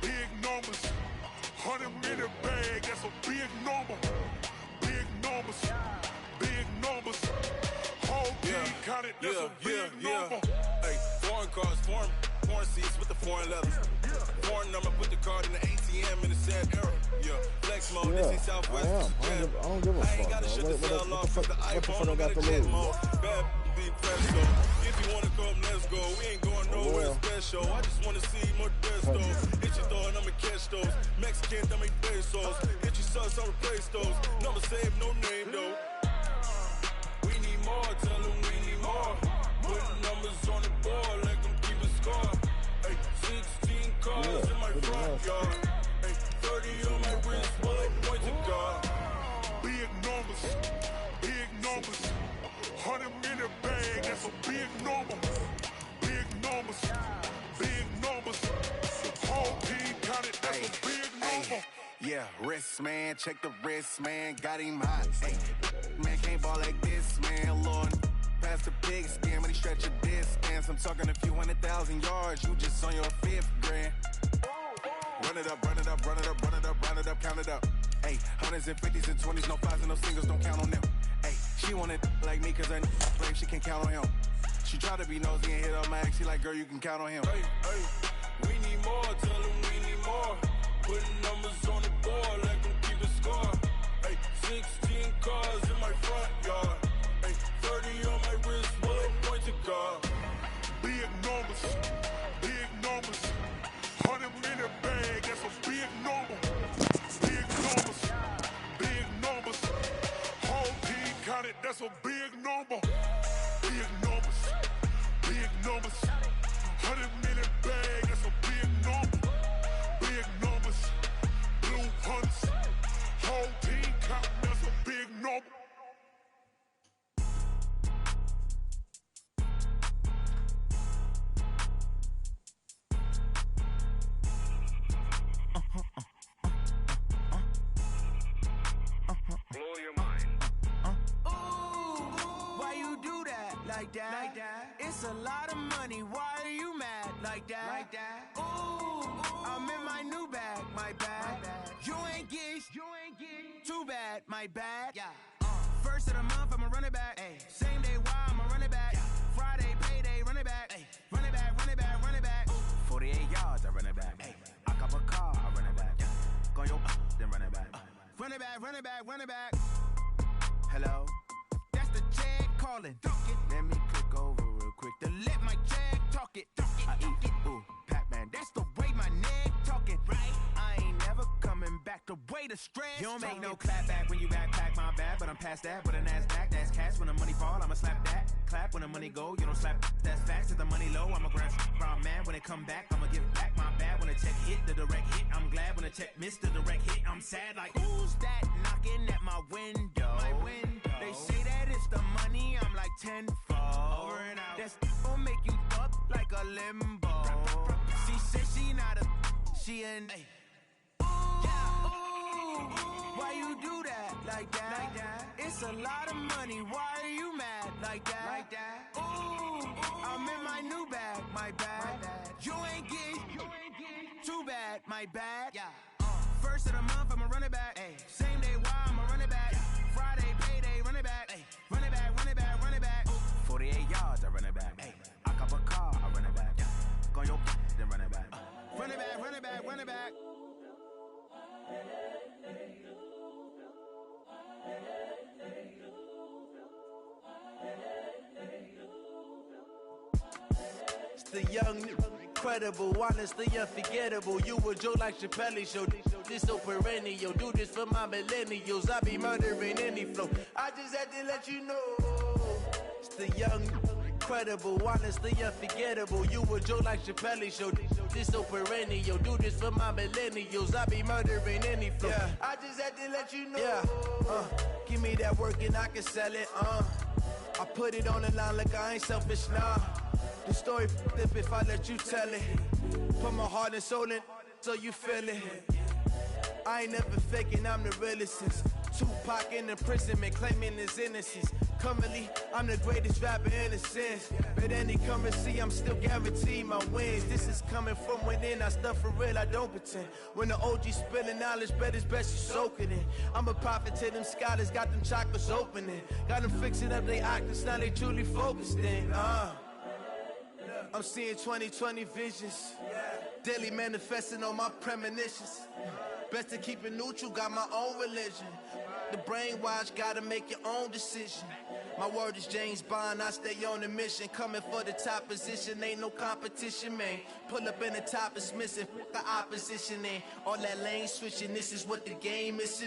Big numbers. 100-minute bag, that's a big number. Big numbers. Whole team counted, that's a big number. Hey, foreign cars, foreign seats with the foreign leathers. Foreign number, put the card in the ATM in the sad era. Yeah, flex mode, this ain't Southwest. I don't give a fuck, dog. What the fuck I got to lose? Bad be presto. If you wanna come, let's go. We ain't going nowhere special. I just wanna see more desto. Hit your throw and I'ma catch those. Mexican, I make pesos. Hit your sus, I'll replace those. Number save, no name though. We need more, tell them we need more. Putting numbers on the board, let them keep a score. Hey, 16 cars in my front yard. Hey, 30 on my wrist, bullet point to God. Big numbers. 100-minute bag, that's a big number. Big numbers. Whole team counted, that's a big number. Yeah, wrist man, check the wrist man, got him hot. Ay, man can't ball like this, man. Lord, past the pig skin, when he stretch a distance. I'm talking a few 100,000 yards, you just on your 5th grand. Run it up, count it up. Ay, 100s and 50s and 20s, no 5s and no singles, don't count on them. Ay, she wanted like me cause her brave, she can count on him. She tried to be nosy and hit up my ex, she like, girl, you can count on him. Hey, we need more, tell them we need more. Putting numbers on the board, let them keep a score. Hey, 16 cars in my front yard. Hey, 30 on my wrist, bullet point to God. Big numbers. 100-minute bag, that's a big number. Big numbers. Whole team counted, that's a big number. Big numbers. 100-minute bag, that's a big number. Big numbers. Blue hunts. Whole team counting, that's a big number. Blow your mind. Why you do that like that? It's a lot of money. Why are you mad like that? Ooh, I'm in my new bag, my bad. You ain't get too bad, my bad. Yeah. First of the month, I'ma run it back. Ay. Same day, why I'ma run it back. Friday, payday, run it back. Ay. Run it back. 48 yards, I run it back. Ay. I cop a car, I run it back. Go your then run it back. Run it back. Hello? That's the check calling. Let me click over real quick to let my check talk it. I eat it. Ooh, Pac-Man, that's the way my neck talking. Right? I ain't never coming back the way the stress. You don't make no clap back when you backpack my bag, but I'm past that with a NASDAQ. That's cash when the money fall, I'ma slap that. Clap when the money go, you don't slap. That's facts. If the money low, I'ma grab from man. When it come back, I'ma give back my bad. When the check hit, the direct hit. I'm glad when the check missed the direct hit. I'm sad like, who's that knocking at my window? They say that it's the money, I'm like tenfold. Over and out. That's gon' make you up like a limbo. She said she not a, she an. Why you do that like that? It's a lot of money. Why are you mad like that? Ooh, I'm in my new bag, my bad. You ain't getting too bad, my bad. First of the month, I'ma run it back. Same day, why I'ma run it back. Friday, payday, run it back. Run it back, run it back, run it back. 48 yards, I run it back. I cop a car, I run it back. Go your then run it back. Run it back, run it back, run it back. It's the young, incredible, honestly unforgettable. You a joke like Chappelle Show. This so perennial. Do this for my millennials. I be murdering any flow. I just had to let you know. It's the young, incredible, honestly unforgettable. You a joke like Chappelle Show. This so perennial. Do this for my millennials. I be murdering any flow. I just had to let you know. Give me that work and I can sell it. I put it on the line like I ain't selfish, nah. The story flip if I let you tell it. Put my heart and soul in so you feel it. I ain't never faking, I'm the realest since Tupac in imprisonment, claiming his innocence. Currently, I'm the greatest rapper in a sense. But any currency, I'm still guaranteed my wins. This is coming from within, I stuff for real, I don't pretend. When the OG spilling knowledge, bet it's best you soak it in. I'm a prophet to them scholars, got them chakras opening. Got them fixing up their octaves, now they truly focused in. I'm seeing 2020 visions. Daily manifesting on my premonitions. Best to keep it neutral, got my own religion. The brainwash, gotta make your own decision. My word is James Bond, I stay on a mission. Coming for the top position, ain't no competition, man. Pull up in the top, it's missing, the opposition ain't. All that lane switching, this is what the game is.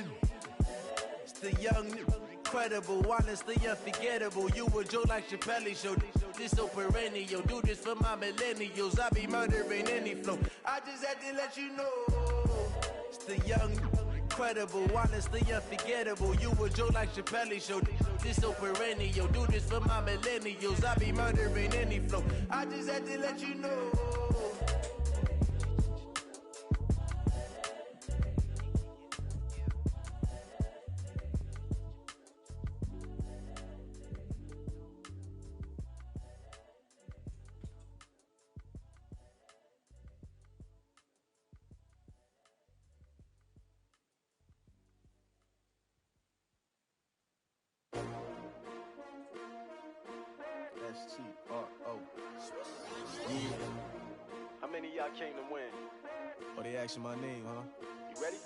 It's the young, incredible, honestly unforgettable. You a joke like Chappelle Show. This so perennial. Do this for my millennials. I be murdering any flow. I just had to let you know. It's the young, incredible, honestly unforgettable. You a joke like Chappelle Show. This so perennial. Do this for my millennials. I be murdering any flow. I just had to let you know. S-T-R-O. Yeah. How many of y'all came to win? Oh, they asking my name, huh? You ready?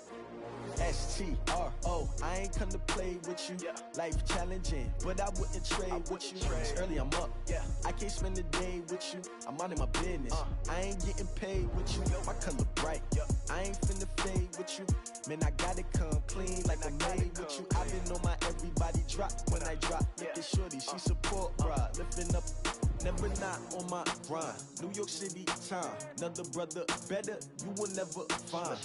S-T-R-O. I ain't come to play with you. Yeah. Life challenging, but I wouldn't trade with you. It's early, I'm up. Yeah. I can't spend the day with you. I'm minding my business. I ain't getting paid with you. My color bright. I ain't finna fade with you. Man, I gotta come clean like I'm made with you. I've been on my everybody drop when I drop. Look at shorty, she support, bruh. Lifting up, never not on my grind. New York City time, another brother better, you will never find.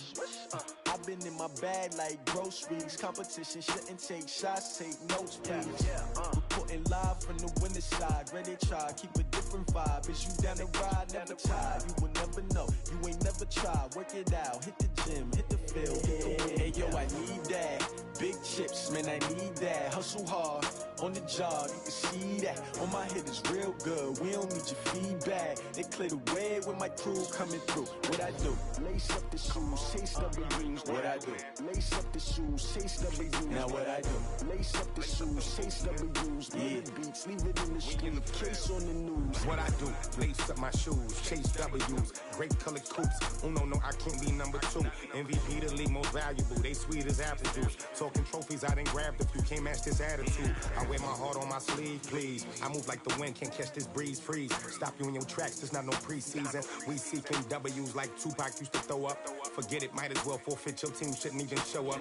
I've been in my bag like groceries. Competition shouldn't take shots, take notes, please. Reporting live from the winter side. Ready to try, keep a different vibe. Is you down the ride, never tired. You will never know, you ain't never tried. Work it out, hit the gym, hit the field, hit the wind. Hey yo, I need that. Big chips, man, I need that. Hustle hard, on the job, you can see that. On my head is real good, we don't need your feedback. They clear the way with my crew coming through. What I do? Lace up the shoes, chase W's. What I do? Lace up the shoes, chase W's. Now what I do? Lace up the shoes, chase W's. Yeah. Beats, leave it in the street, case on the news. What I do? Lace up my shoes, chase W's. Great colored coops. Oh no, I can't be number 2. MVP the league most valuable. They sweet as apple juice. Talking trophies, I didn't grab the few. Can't match this attitude. I wear my heart on my sleeve, please. I move like the wind, can't catch this breeze, freeze. Stop you in your tracks, there's not no preseason. We seeking W's like Tupac used to throw up. Forget it, might as well forfeit. Your team shouldn't even show up.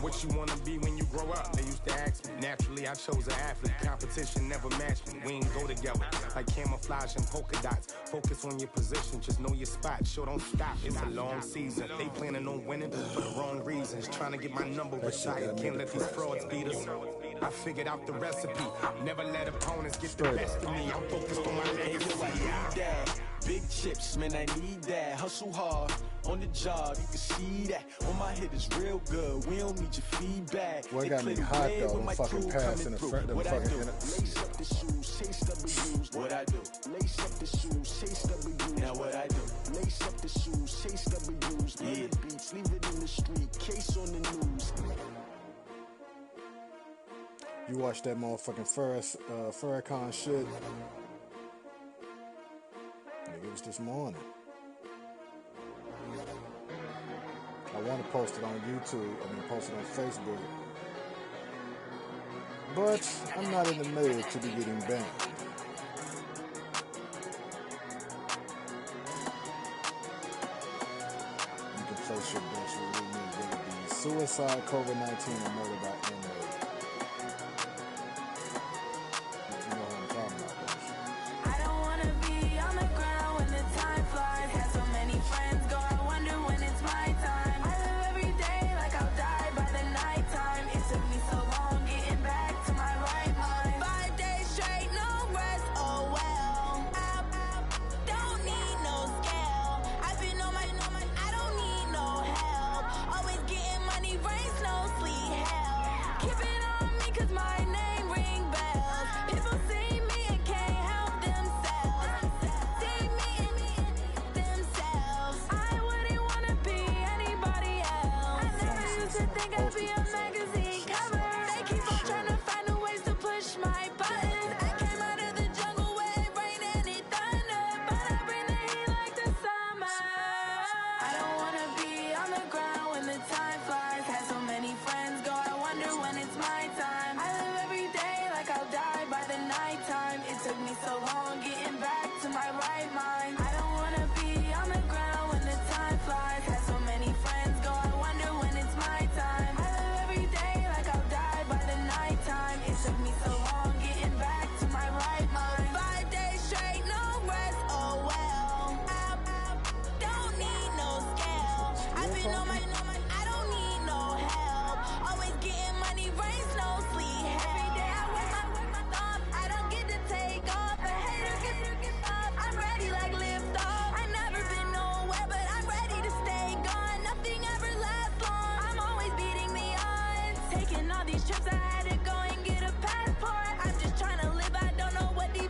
What you wanna be when you grow up? They used to ask me. Naturally, I chose an athlete. Competition never matched me. We ain't go together like camouflage and polka dots. Focus on your position, just know your spot. Sure, don't stop. It's a long season. They planning on winning for the wrong reasons. Trying to get my number retired. Can't let these frauds beat us. I figured out the recipe. Never let opponents get the best of me. I'm focused on my legacy. I need that. Big chips, man, I need that. Hustle hard on the job, you can see that. On my hit is real good. We don't need your feedback. Boy, got me hot though. Them fucking passing the front. Them fucking. Lace up the shoes, chase W's. What I do? Lace up the shoes, chase W's. Now what I do? Lace up the shoes, chase W's. Yeah. Beats, leave it in the street. Case on the news. You watch that motherfucking Farrakhan shit. Nigga, it was this morning. I want to post it on YouTube, post it on Facebook. But I'm not in the mood to be getting banned. You can place your bets with me, whether it be suicide, COVID-19, or murder by inmate. You know what I'm talking about, don't you? I don't wanna be on the ground when the time flies. Had so many friends go, I wonder when it's my time. I live every day like I'll die by the nighttime. It took me so long getting back to my right mind. 5 days straight, no rest, oh well. I don't need no scale. I've been on my, I don't need no help. Always getting money, rain, snow, sleet, hell. Keep it on me 'cause my name ring bells. People see me and can't help themselves. See me and themselves. I wouldn't wanna be anybody else. I never used to think I'd be a magazine cover. They keep on trying to find new ways to push my buttons. I came out of the jungle where it rained and it thundered, but I bring the heat like the summer. I don't wanna be on the ground when the time flies. Had so many friends go, I wonder when it's my time. I live every day like I'll die by the nighttime. It took me so long getting back to my right mind. I don't wanna be on the ground when the time flies. Had so many friends go, I wonder when it's my time. I live every day like I'll die by the nighttime. It took me so long getting back to my right mind. 5 days straight, no rest, oh well. I don't need no scale. I've been on my, I don't need no help. Always getting money, rain, snow, sleet, every day I work my thumb. I don't get to take off. A hater get off. I'm ready like lift off. I never been nowhere, but I'm ready to stay gone. Nothing ever lasts long. I'm always beating the odds. Taking all these trips, I had to go and get a passport. I'm just trying to live. I don't know what the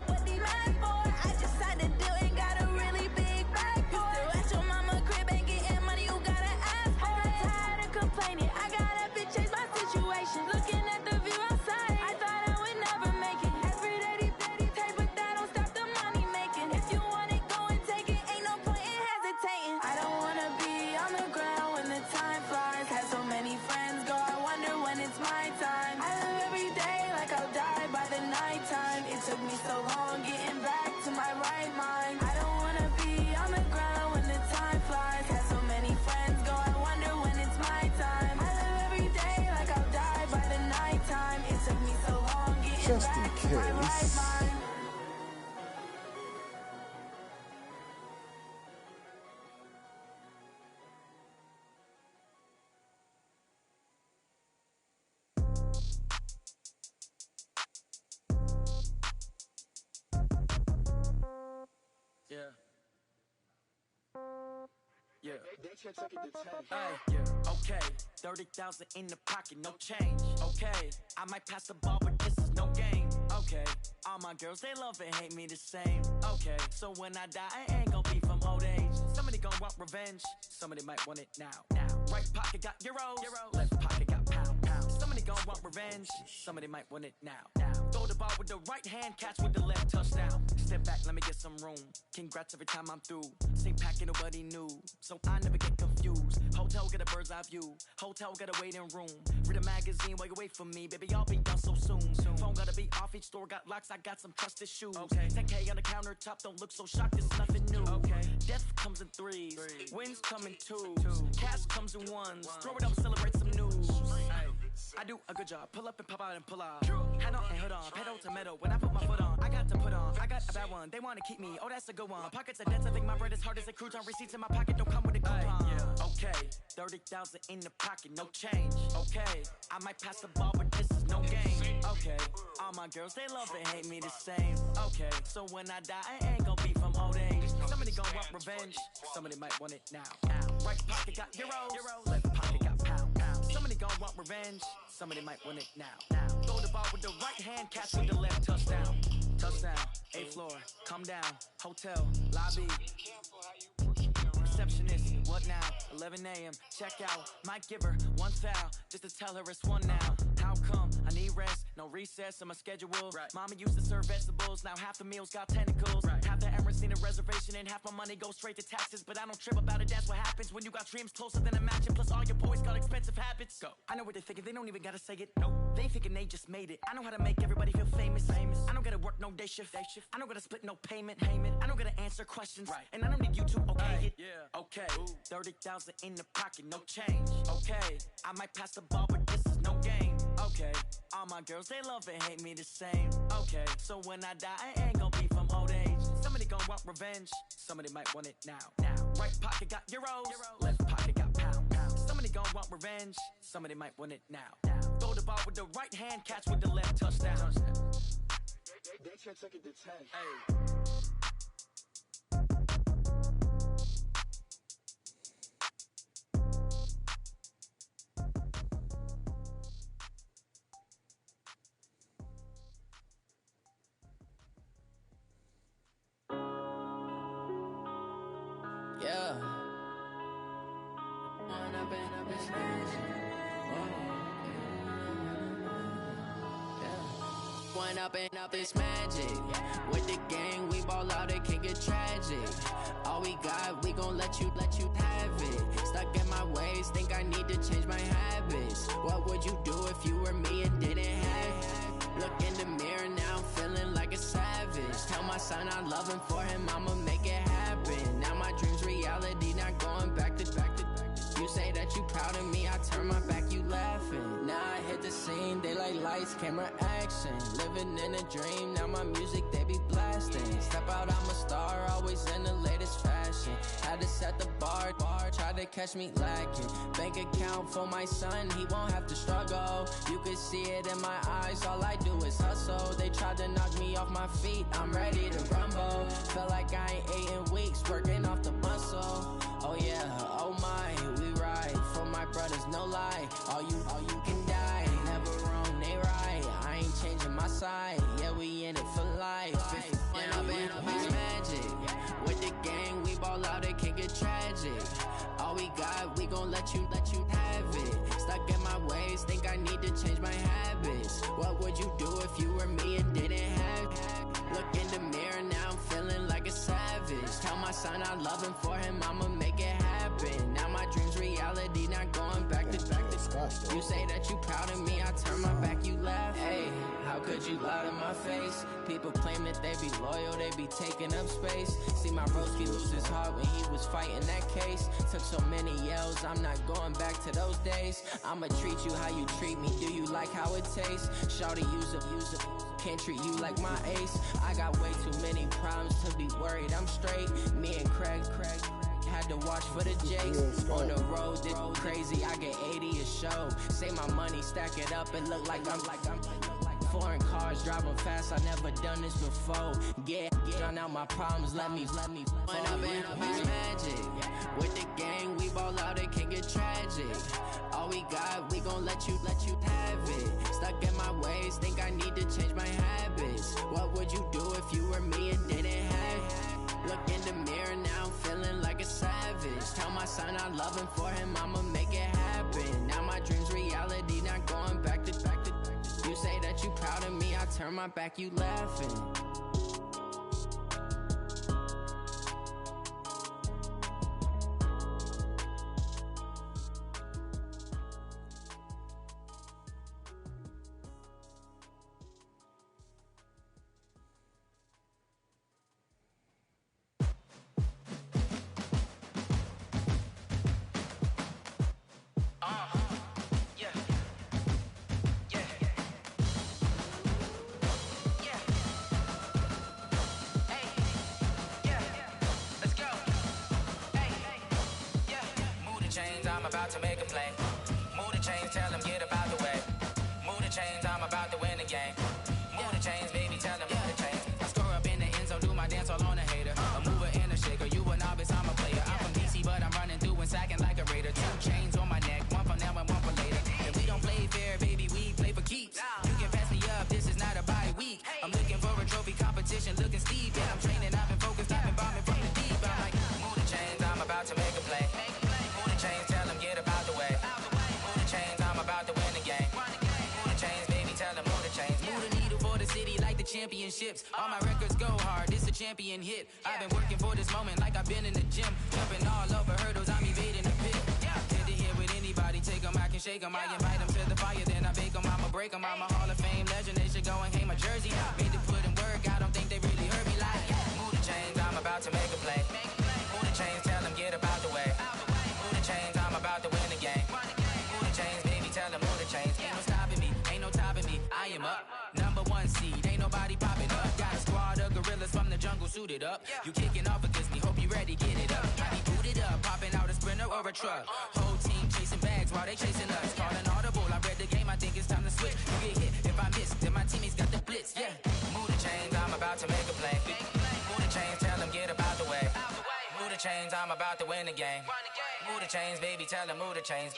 mad for. I just signed a deal and got a really big bag for it. Still at your mama crib and getting money, you gotta ask for it. Tired of complaining, I gotta bitch change my situation. Looking at the view outside, I thought I would never make it. Every day they take, but that don't stop the money making. If you want it, go and take it. Ain't no point in hesitating. I don't wanna be on the ground when the time flies. Had so many friends go, I wonder when it's my time. I live every day like I'll die by the nighttime. It took me so long getting back to my right mind. I don't wanna be on the ground when the time flies. Had so many friends go, I wonder when it's my time. I live every day like I'll die by the nighttime. It took me so long getting Just in back to my right case. mind. Yeah. Yeah. Yeah. Okay. 30,000 in the pocket, no change. Okay. I might pass the ball, but this is no game. Okay. All my girls, they love and hate me the same. Okay. So when I die, I ain't gonna be from old age. Somebody gonna want revenge. Somebody might want it now. Right pocket got euros. Left pocket got pounds. Somebody gonna want revenge. Somebody might want it now. Throw the ball with the right hand, catch with the left, touchdown. Step back, let me get some room. Congrats every time I'm through. Same packet, nobody knew, so I never get confused. Hotel get a bird's eye view. Hotel got a waiting room. Read a magazine while you wait for me, baby. I'll be done so soon. Phone gotta be off. Each store got locks. I got some trusted shoes. Okay. 10K on the countertop. Don't look so shocked. It's nothing new. Okay. Death comes in threes. Wins come in twos. Cash comes in ones. Throw it up, celebrate some news. I do a good job. Pull up and pop out and pull out. Head on and hood on. Pedal to metal. When I put my foot on, I got to put on. I got a bad one. They want to keep me. Oh, that's a good one. Pockets are dense. I think my bread is hard as a crouton. Receipts in my pocket don't come with a coupon. Okay. 30,000 in the pocket. No change. Okay. I might pass the ball, but this is no game. Okay, all my girls, they love and hate me the same. Okay, so when I die, I ain't gonna be from old age. Somebody gon' want revenge, somebody might want it now. Right pocket got euros, left pocket got pound. Somebody gon' want revenge, somebody might want it now. Throw the ball with the right hand, catch with the left, touchdown. Touchdown, 8th floor, come down, hotel, lobby. Receptionist, what now? 11 a.m., check out. Might give her one foul, just to tell her it's one now. How come? I need rest, no recess in my schedule. Right. Mama used to serve vegetables, now half the meals got tentacles. Right. Half the Emirates need a reservation and half my money goes straight to taxes. But I don't trip about it, that's what happens when you got dreams closer than a mansion. Plus all your boys got expensive habits. Go. I know what they're thinking, they don't even gotta say it. Nope. They thinking they just made it. I know how to make everybody feel famous. I don't gotta work no day shift. I don't gotta split no payment. I don't gotta answer questions. Right. And I don't need you to okay it. Yeah. Okay. 30,000 in the pocket, no change. Okay. I might pass the ball, but this is no game. Okay. All my girls, they love and hate me the same. Okay. So when I die, I ain't gonna be from old age. Somebody gon' want revenge. Somebody might want it now. Right pocket got euros. Left pocket got pound. Somebody gon' want revenge. Somebody might want it now. Throw the ball with the right hand, catch with the left, touchdown. They can't take it to 10. Hey. Yeah. One up and up is magic. With the gang, we ball out, it can get tragic. All we got, we gon' let you have it. Stuck in my ways, think I need to change my habits. What would you do if you were me and didn't have it? Look in the mirror now, I'm feeling like a savage. Tell my son I love him, for him I'ma make it happen. Now my dream's reality, not going back to. You say that you proud of me, I turn my back, you laughing. Now I hit the scene, they like lights, camera, action. Living in a dream, now my music, they be blasting. Step out, I'm a star, always in the latest fashion. Had to set the bar, try to catch me lacking. Bank account for my son, he won't have to struggle. You could see it in my eyes, all I do is hustle. They tried to knock me off my feet, I'm ready to rumble. Felt like I ain't ate in weeks, working off the muscle. Oh yeah, oh my, we ride for my brothers, no lie. All you can die, never wrong, they right. I ain't changing my side, yeah, we in it for life. When up and up is magic. With the gang, we ball out, it can get tragic. All we got, we gon' let you have it. Stuck in my ways, think I need to change my habits. What would you do if you were me and didn't have it? Look in the mirror, now I'm feeling like a savage. Tell my son I love him, for him I'ma make it happen. Now my dream's reality, not going back to. You say that you proud of me, I turn my back, you laugh. Hey, how could you lie to my face? People claim that they be loyal, they be taking up space. See my broski lose his heart when he was fighting that case. Took so many yells, I'm not going back to those days. I'ma treat you how you treat me, do you like how it tastes? Shawty, use it, can't treat you like my ace. I got way too many problems to be worried, I'm straight. Me and Craig had to watch for the Jakes. On the road, this crazy, I get 80 a show. Say my money, stack it up, and look like I'm foreign cars, driving fast, I never done this before. Yeah, drown out my problems, let me When up and up is magic. With the gang, we ball out, it can get tragic. All we got, we gon' let you have it. Stuck in my ways, think I need to change my habits. What would you do if you were me and didn't have it? Look in the mirror, now I'm feeling like a savage. Tell my son I love him, for him I'ma make it happen. Now my dream's reality, not going back to. You say that you proud of me, I turn my back, you laughing. I'm about to make a play. Move the chains, tell them get up out the way. Move the chains, I'm championships. All my records go hard, this a champion hit. I've been working for this moment like I've been in the gym. Jumping all over hurdles, I'm evading the pit. Head to head with anybody, take them, I can shake them. I invite them to the fire, then I bake them, I'ma break them. I'm a Hall of Fame legend, they should go and hang my jersey. Made to put in work, I don't think they really heard me like. Move the chains, I'm about to make a play. Move the chains, tell them get up out the way. Move the chains, I'm about to win the game. Move the chains, baby, tell them move the chains. Ain't no stopping me, ain't no topping me. I am up, number one seed, ain't nobody popping up. Got a squad of gorillas from the jungle suited up. You kicking off against me, hope you ready, get it up. I be booted up, popping out a sprinter or a truck. Whole team chasing bags while they chasing us. Calling audible, I read the game, I think it's time to switch. You get hit, if I miss, then my teammates got the blitz, yeah. Move the chains, I'm about to make a play. Move the chains, tell them get up out the way. Move the chains, I'm about to win the game. Move the chains, baby, tell them move the chains.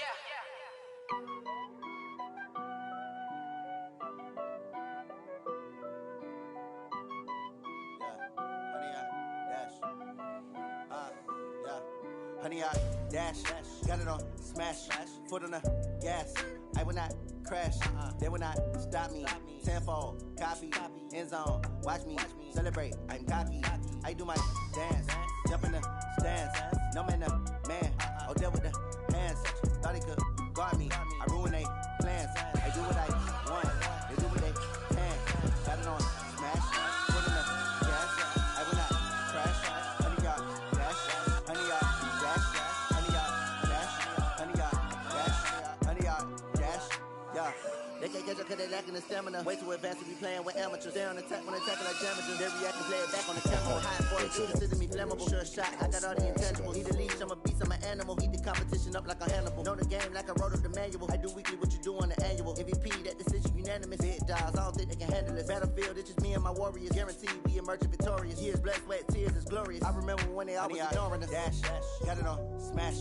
Honey, I dash, got it on smash, foot on the gas. I will not crash, they will not stop me. Tenfold, copy, end zone, watch me celebrate. I'm cocky, I do my dance, jump in the stands. No man, man, oh deal with the hands. Thought he could guard me, I ruin they plans. I do what I want, they do what they can. Got it on smash, foot on the gas. I will not crash, honey, y'all dash, honey, y'all. They can't catch up cause they lacking the stamina. Way too advanced to be playing with amateurs. They on attack when they tackle like damages. They react and play it back on the camera. High 42 consider me flammable. Sure shot, I got all the intangibles. Need a leash, I'm a beast, I'm an animal. Heat the competition up like a Hannibal. Know the game like I wrote up the manual. I do weekly what you do on the annual. MVP, that decision unanimous. Big dials, I don't think they can handle it. Battlefield, it's just me and my warriors. Guaranteed we emerging victorious. Years, blood, sweat, tears is glorious. I remember when they always ignoring us. Dash, got it on smash,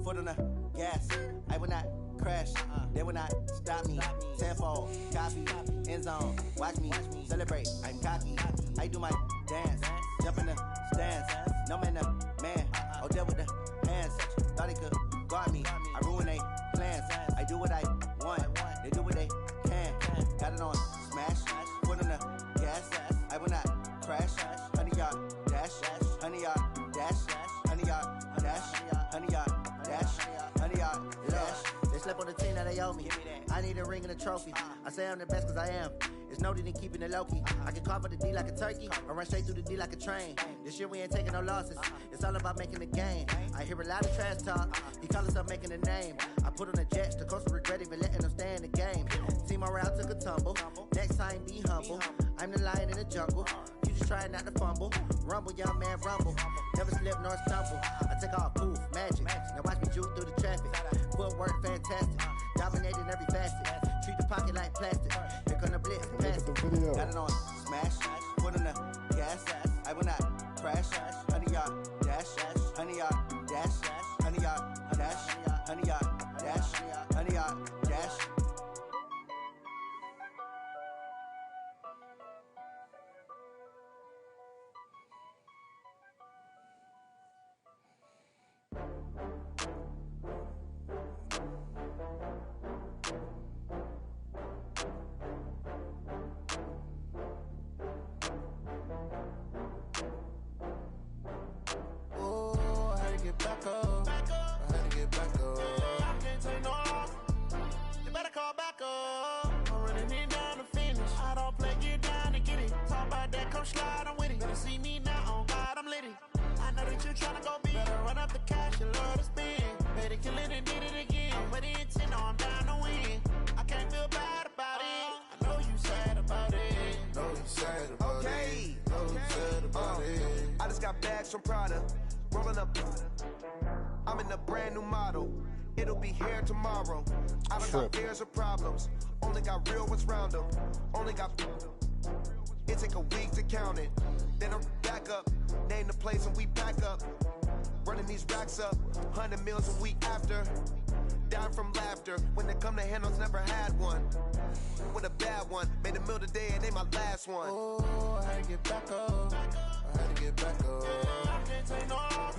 foot on the gas. I will not crash, they will not stop me. Tenfold, copy, end zone, watch me celebrate. I'm cocky, I do my dance, jump in the stands. No man, man, oh deal with the hands. Thought he could guard me, I ruin they plans. I do what I want, they do what they can. Got it on smash, foot on the gas. I will not crash, honey y'all dash, honey y'all dash, honey y'all dash, honey y'all dash, honey y'all dash. They slept on the team that they owe me. I need a ring and a trophy. I say I'm the best cause I am. It's noted in keeping it low-key. I can carve up the D like a turkey or run straight through the D like a train. This year we ain't taking no losses. It's all about making the game. I hear a lot of trash talk. He call himself making a name. I put on the jets. The coach regret even letting them stay in the game. Team morale took a tumble. Next time be humble. I'm the lion in the jungle. You just trying not to fumble. Rumble, young man, rumble. Never slip nor stumble. I take off, poof, magic. Now watch me juke through the traffic. Footwork fantastic. Dominating every facet. Treat the pocket like plastic. Here come the blitz, pass it. Got it on smash, foot on the gas. I will not crash. Honey y'all dash, honey y'all dash, honey y'all dash, honey y'all dash, honey y'all dash. Back up. I had to get back up. I can't take no loss. You better call back up. I'm running it down to finish. I don't play, get down to get it. Talk about that, come slide, I'm with it. Better see me now, on God, I'm litty. I know that you tryna go big. Better run up the cash, you love to spend. Better kill it and did it again. I'm with the intent, no, I'm down to win. I can't feel bad about it. I know you sad about it. Know you sad about it. Know you sad about it. I just got bags from Prada. Rolling up, I'm in a brand new model. It'll be here tomorrow. I don't got fears or problems. Only got real ones round them. Only got. It take a week to count it. Then I'm back up. Name the place and we back up. Running these racks up. 100 meals a week after. Down from laughter. When they come to handles, never had one. With a bad one. Made a meal today and they my last one. Oh, I had to get back up. I had to get back up. I can't take no loss.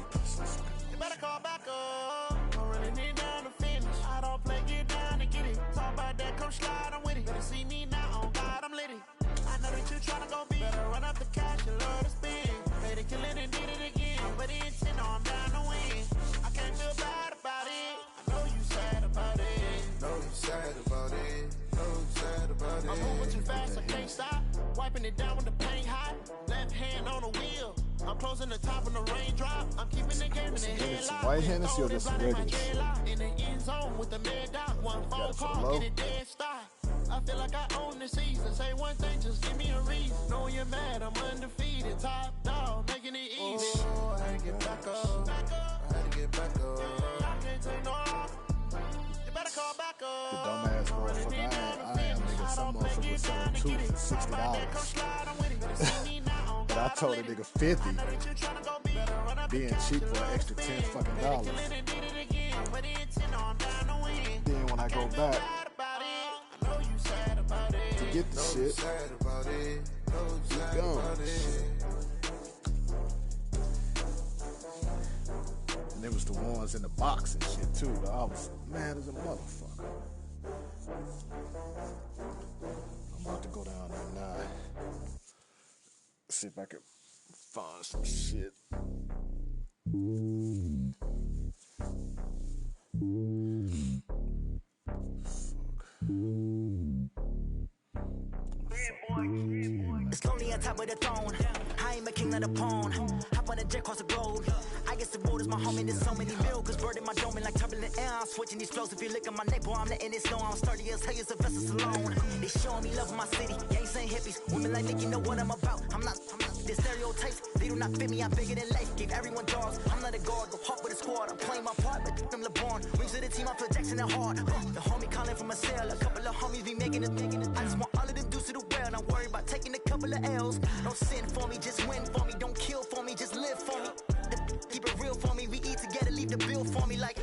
You better call back up. I'm running it down to finish. I don't play, get down to get it. Talk about that, come slide, I'm with it. Better see me now, on God, I'm litty. I know that you tryna go big. wiping it down when the paint hot. Left hand on the wheel. I'm closing the top when the raindrop. I'm keeping the game in the headlock. White Hennessy or just regular? In the end zone with the mad dot. One phone call, get it dead stop. I feel like I own the season. Say one thing, just give me a reason. Know you're mad, I'm undefeated. Top dog, making it easy. Oh, I had to get back up. I had to get back up. I can't take no more. You better call back up. The dumbass motherfucker. I am nigga. Some motherfucker selling two for $60. But I told a nigga 50, being cheap for an extra $10 fucking dollars. Then when I go back to get the shit, it's gone. And it was the ones in the box and shit too. I was mad as a motherfucker. I'm about to go down there now. See if I can find some shit. It's lonely on top of the throne. I ain't a king of the pawn. Hop on a jet across the globe. I guess the world is my home and there's so many milkers. Bird in my dome and like turbulent air. I'm switching these flows. If you look at my neck, boy, I'm letting it snow. I'm sturdy as hell as a vessel alone. They showing me love in my city. Gangs ain't hippies. Women like Nick, you know what I'm about. I'm not the stereotypes. They do not fit me. I'm bigger than life. Gave everyone dogs. I'm not a guard. Go hawk with a squad. I'm playing my part, but I'm LeBron. Rings to the team. I'm Phil Jackson and hard. The homie calling from a cell. A couple of homies be making it. I just want all of them dudes to the well. Not worry about taking a couple of L's. Don't sin for me, just win for me. Don't kill for me, just live for me. Keep it real for me. We eat together, leave the bill for me like.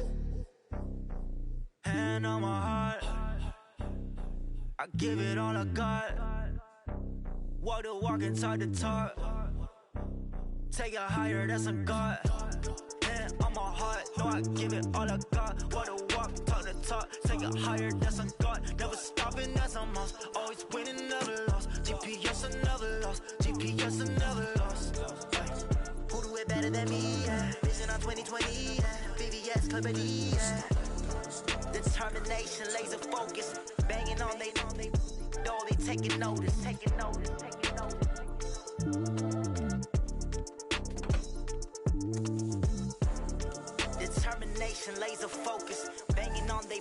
Hand on my heart, I give it all I got. Walk the walk and talk the talk. Take it higher, that's a God. Hand on my heart, no, I give it all I got. Walk the walk, talk the talk. Take it higher, that's a God. Never stopping, that's a must. Always winning, never lost. GPS, I never lost. GPS, I never lost. Who do it better than me? Yeah. Vision on 2020. Yeah. VVS, Clippity. Yeah. Determination, laser focus. Banging on they know they taking notice. Taking notice. Taking notice. Determination, laser focus. Banging on they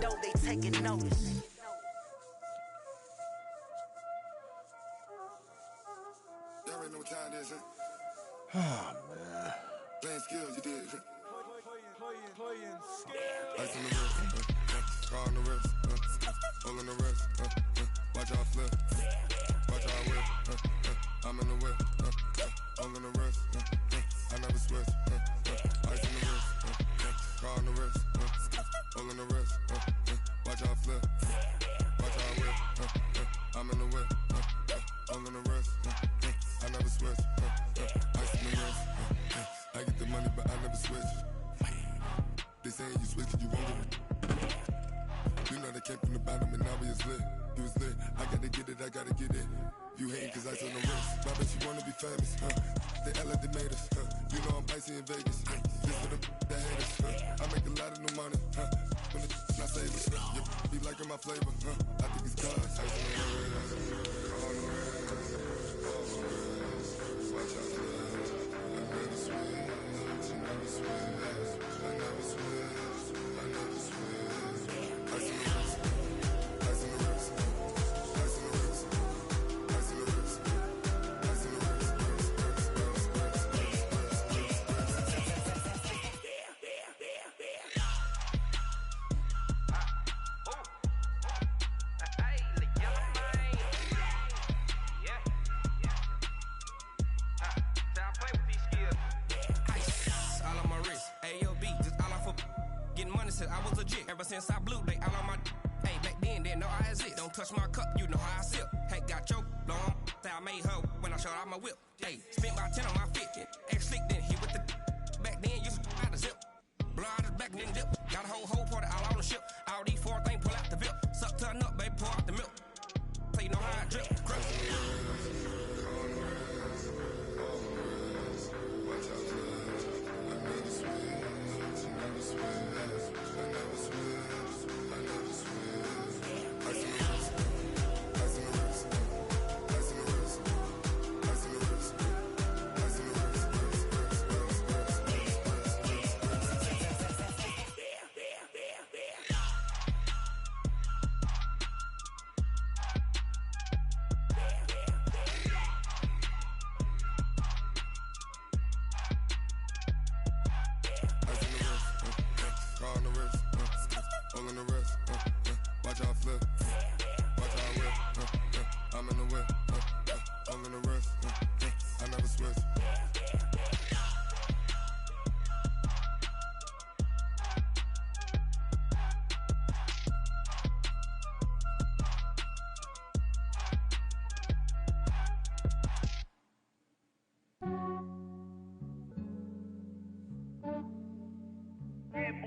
know they taking notice. Y'all already know what time it is, huh? Oh, man. Playing skills, you did. Playing Ice on the wrist, car on the wrist, hole in the wrist, watch out flip, watch out whip, I'm in the whip, hole in the wrist, I never switch, ice on the wrist, car on the wrist, hole in the wrist, watch out flip, watch out whip, I'm in the whip, hole in the wrist, I never switch, ice on the wrist, I get the money but I never switch. They saying you switch 'cause you won't get it. You know they came from the bottom and now we is lit. You was lit, I gotta get it, I gotta get it. You hating 'cause ice on the wrist. I bet you wanna be famous, They act like they made us, You know I'm icy in Vegas, This for the that hate us, I make a lot of new money, When the not save us, You be liking my flavor, I think it's cause ice on the wrist, on the wrist, watch out for that. I never switch, I never switch. I was legit ever since I blew they all on my. Hey, back then didn't know I had it. Don't touch my cup, you know how I sip. Hey, got choked long. Say I made her when I showed out my whip. Hey, spent about 10 on my fit. Ex slick then hit with the. Back then used to out the zip. Blow out his back then dip. Got a whole party all on the ship. All these four things pull out the VIP. Suck turn up, baby, pour out the milk. So you know how I drip. all in the wrist. Watch how I flip. Watch how I whip. I'm in the whip. All in the wrist. I never switch.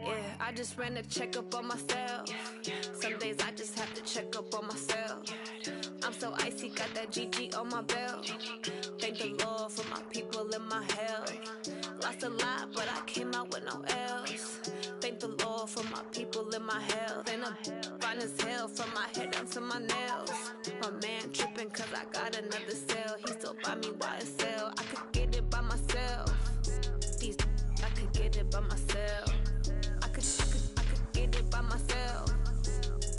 Yeah, I just ran a checkup on myself. Some days I just have to check up on myself. I'm so icy, got that GG on my belt. Thank the Lord for my people in my health. Lost a lot, but I came out with no L's. Thank the Lord for my people in my health. And I'm fine as hell from my head down to my nails. My man tripping cause I got another cell. He still buy me YSL. I could get it by myself. These I could get it by myself. I could get it by myself.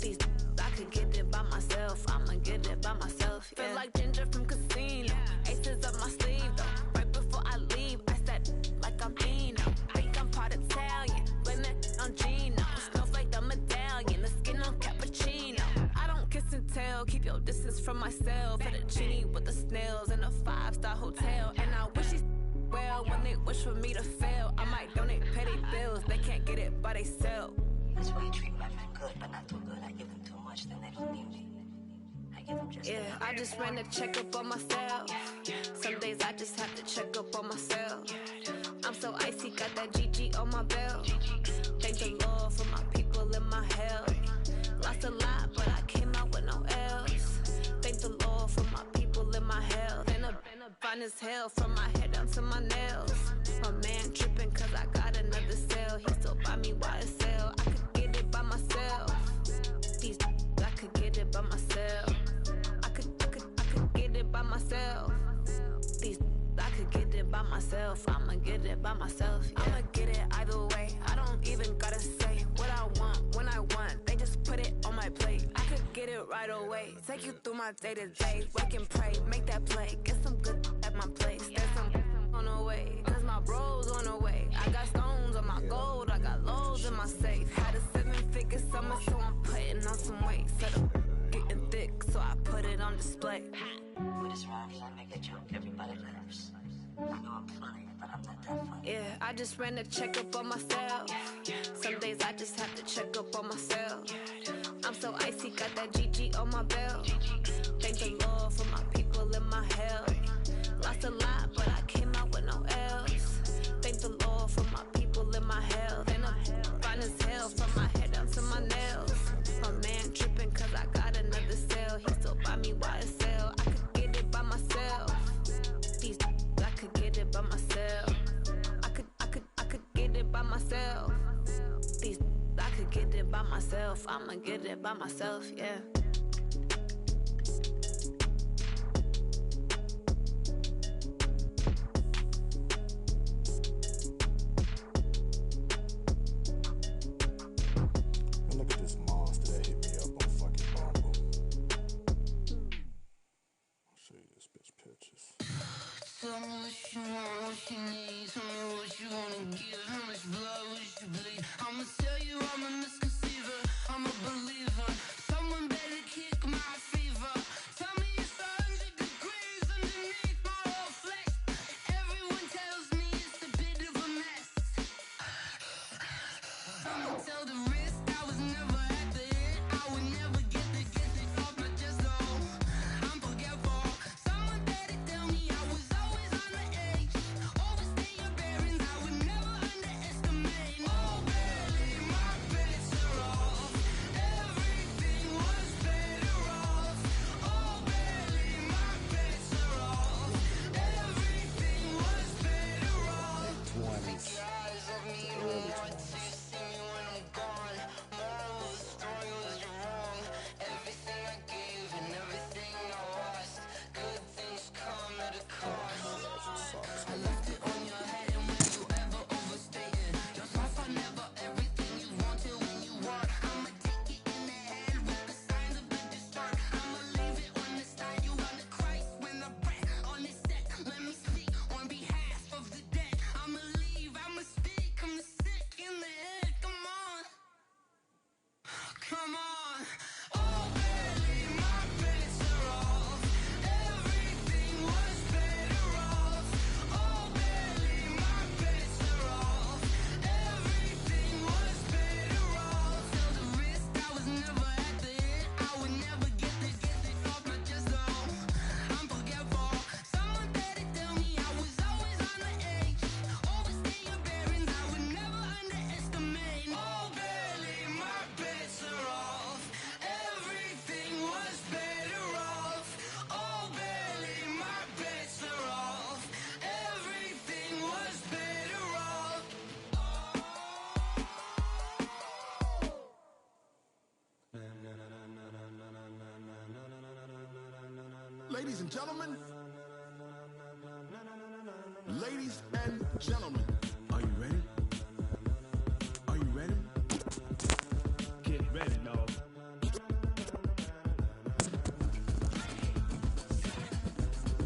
These I could get it by myself. I'ma get it by myself. Yeah. Feel like Ginger from Casino. Aces up my sleeve though. Right before I leave, I said like I'm Dino. Think I'm part Italian. Blame it on Gino. Smells like the medallion. The skin on cappuccino. I don't kiss and tell. Keep your distance from myself. At a genie with the snails in a 5-star hotel. And I wish he's well when they wish for me to fail. I might donate petty bills. They can't get it by they sell. That's why you treat my friend good, but not too good. I give them too much, then they don't need me. I give them just yeah, I just ran a checkup on myself. Some days I just have to check up on myself. I'm so icy, got that GG on my belt. Thank the Lord for my people in my health. Lost a lot, but I came out with no L's. Thank the Lord for my people in my health. And I'm fine as hell from my head down to my nails. My man tripping cause I got another cell. He still buy me YSL. I could get it by myself. These I could get it by myself. I could get it by myself. These I could get it by myself. I'ma get it by myself. Yeah. I'ma get it either way. I don't even gotta say what I want when I want. They just put it on my plate. I could get it right away. Take you through my day to day. Wake and pray, make that play. Get some good at my place. There's some on the way. Cause my bros on the way. I got stones on my gold. I got loads in my safe. Had a 7-figure summer, so I'm putting on some weight. Set up getting thick, so I put it on display. With this rhyme, I make a joke, everybody laughs. I know I'm funny, but I'm not that funny. Yeah, I just ran a checkup on myself. Some days I just have to check up on myself. I'm so icy, got that GG on my belt. Thank the Lord for my people in my health. Lost a lot, but I came out with no L's. Thank the Lord for my people in my health. And I'm fine as hell from my head down to my nails. My man tripping cause I got another cell. He still buy me YSL. I could get it by myself. These I could get it by myself. I could get it by myself. These I could get it by myself. I'ma get it by myself, yeah. Look at this monster that hit me up on fucking Bumble. I'll show you this bitch pictures. Tell me what you want, what you need. Tell me what you wanna give. How much blood would you bleed? I'ma tell you I'm a misconceiver. I'm a believer. Someone better kick my fever. Tell me it's 100 degrees underneath my whole flesh. Everyone tells me it's a bit of a mess. I'ma tell the risk I was never at the end. I would never get this off my chest though. I'm forgetful. Someone better tell me I was always on the edge. Overstay your bearings. I would never underestimate. Come on. Oh, barely, my bets are off. Everything was better off. Oh, barely, my bets are off. Everything was better off. Till the risk, I was never at the end. I would never get this off my chest, though. I'm forgetful. Someone better tell me I was always on the edge. Overstay your bearings, I would never underestimate. Oh, barely, my bets are off. Everything was better off. Oh, barely, my bets are off. Everything was better off. Ladies and gentlemen, ladies and gentlemen, are you ready? Are you ready? Get ready, dog.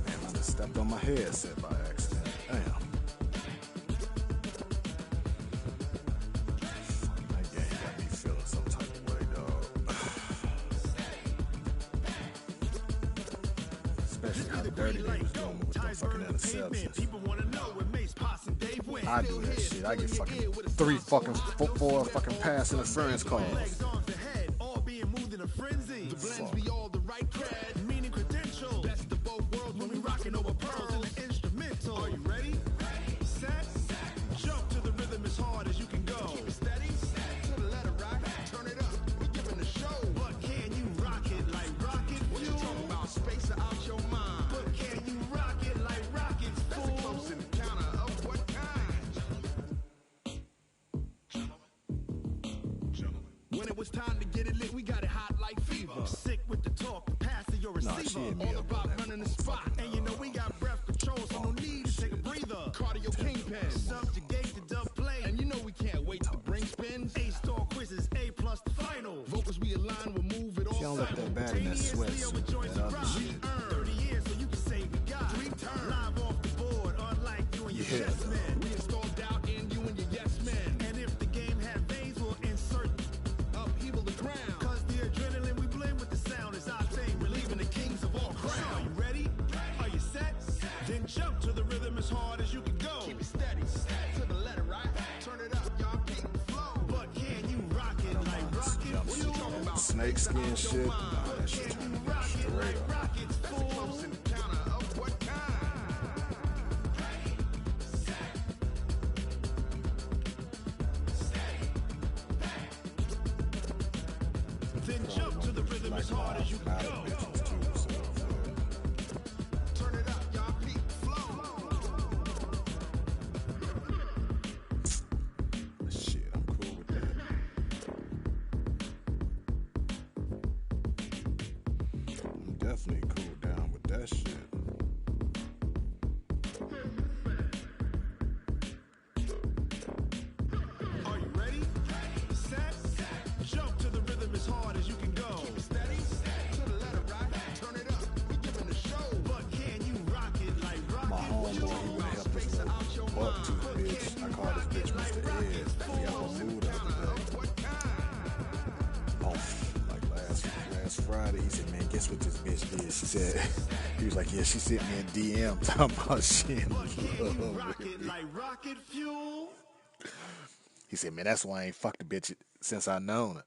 Man, I just stepped on my headset by accident. Damn. That game got me feeling some type of way, dog. Especially how dirty they was doing with those fucking interceptions. I do that shit. I get fucking 3 fucking 4 fucking pass interference calls. All being moved in a frenzy. The blends be all the right cred, meaning credential. Best of both worlds when we rockin' over pearls in the instrumental. Are you ready? Set, jump to the rhythm as hard as you can go. Keep it steady, to the letter rock, turn it up. We giving the show. But can you rock it like rocket fuel? What you talking about? Space out your mind. But can you rock it like rockets, fool? That's a close encounter of what kind? When it was time to get it lit, we got it hot like fever. Sick with the talk, pass to your receiver. All about running the spot. And you know we got breath control, so no need to take a breather. Cardio kingpin, subjugate the dub play. And you know we can't wait to bring spins. A-star quizzes, A+ the final. Vocals we align, we'll move it all. She don't look that bad in that sweatsuit. That other shit. 30 years, so you can say we got 3 turns. Live off the board, unlike you and your yes men. We installed doubt in you and your yes men. And if the game had veins, we'll insert upheaval the ground. Cause the adrenaline we blend with the sound is our thing. Relieving the kings of all crowns. So are you ready? Are you set? Then jump to the rhythm as hard as you can go. Keep it steady, to the letter right. Turn it up, y'all keep the flow. But can you rock it like rocket? What you talking about? Snake skin shit. Nah, that shit trying to be straight up. Rockets, fool. Close encounter of what kind? Then jump to the rhythm as hard as you can go. Turn it up, y'all peak flow. Shit, I'm cool with that. I'm definitely cool down with that shit. Are you ready? Set, jump to the rhythm as hard as you can go. Keep it steady, to the letter right. Turn it up, we giving the show. But can you rock it like rocket? My homeboy, he would help this little buck to the bitch. I call this bitch Mr. Ed. He had her mood the other day. Oh, like last Friday, he said, man, guess what this bitch did? She said, he was like, yeah, she sent me a DM talking about shit in love with me. Like rocket fuel. He said, man, that's why I ain't fucked the bitch since I known her.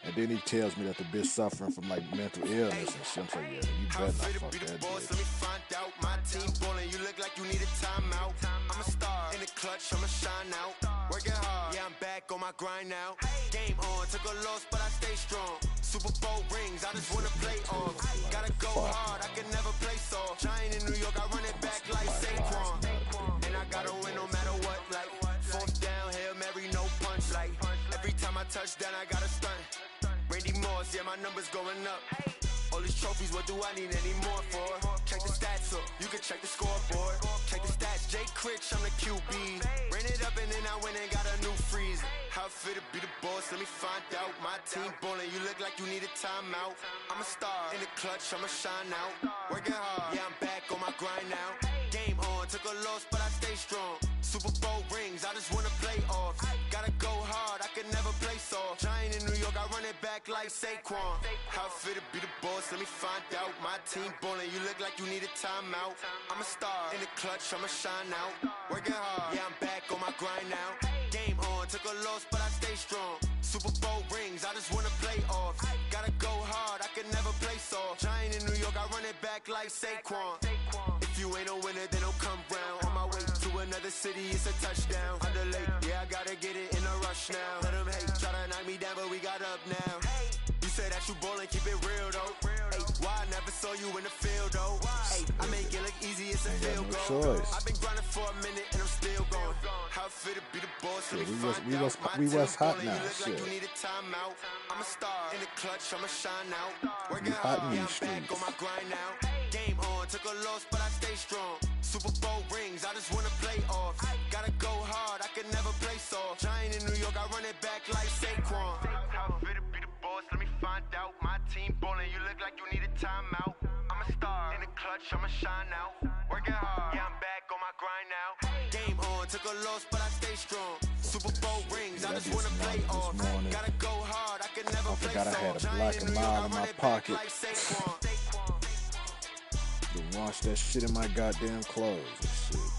And then he tells me that the bitch suffering from like mental illness and shit. I'm like, yeah, you better not fuck that bitch. Let me find out my team ballin'. You look like you need a timeout. I'm a star in the clutch, I'ma shine out. Working hard, yeah, I'm back on my grind now. Game on, took a loss, but I stay strong. Super Bowl rings, I just wanna play off. Gotta go hard, I can never play soft. Giant in New York, I run it back like Saquon. And I gotta win no matter what, like 4th down, Hail Mary, no punch. Like every time I touch down, I gotta stunt. Randy Moss, yeah, my numbers going up. All these trophies, what do I need any more for? Check the stats up, you can check the scoreboard. Check the stats, Jake Critch, I'm the QB. Ran it up and then I went and got a new freeze. How fit to be the boss, let me find out. My team ballin', you look like you need a timeout. I'm a star in the clutch, I'ma shine out. Working hard, yeah, I'm back on my grind now. Game on, took a loss, but I stay stay strong. Super Bowl rings, I just wanna play off. Gotta go hard, I can never play soft. Giant in New York, I run it back like Saquon. How fit to be the boss, let me find out. My team ballin', you look like you need a timeout. I'm a star, in the clutch, I'ma shine out. Working hard, yeah, I'm back on my grind now. Game on, took a loss, but I stay strong. Super Bowl rings, I just wanna play off. Gotta go hard, I can never play soft. Giant in New York, I run it back like Saquon. If you ain't a winner, then don't come round. On my way to another city, it's a touchdown. Underlay, yeah, I gotta get it in a rush now. Let them hate, try to knock me down, but we got up now. You say that you ballin', keep it real though. Hey, why I never saw you in the field though? Hey, I make it look easy, it's a field goal. I've been grinding for a minute and I'm still going. How fit to be the boss, let me find out. We was hot now, you look shit. like you need a timeout. I'm a star in the clutch, I'ma shine out. We Working hot hard, in yeah, these I'm back streets. on my grind now. Game on, took a loss, but I stay strong. Super Bowl rings, I just wanna play off. Gotta go hard, I can never play soft. Giant in New York, I run it back like Saquon. How fit to be the boss, let me find out. My team ballin', you look like you need a timeout. I'm a star in the clutch, I'ma shine out. Working hard, yeah, I'm back on my grind now. Game on, took a loss, but I stay strong. Super Bowl rings, I just wanna play off. Gotta go hard, I can never play I had soft. a black Giant in and New York, mild I in run my it back pocket. like Saquon. Been wash that shit in my goddamn clothes and shit.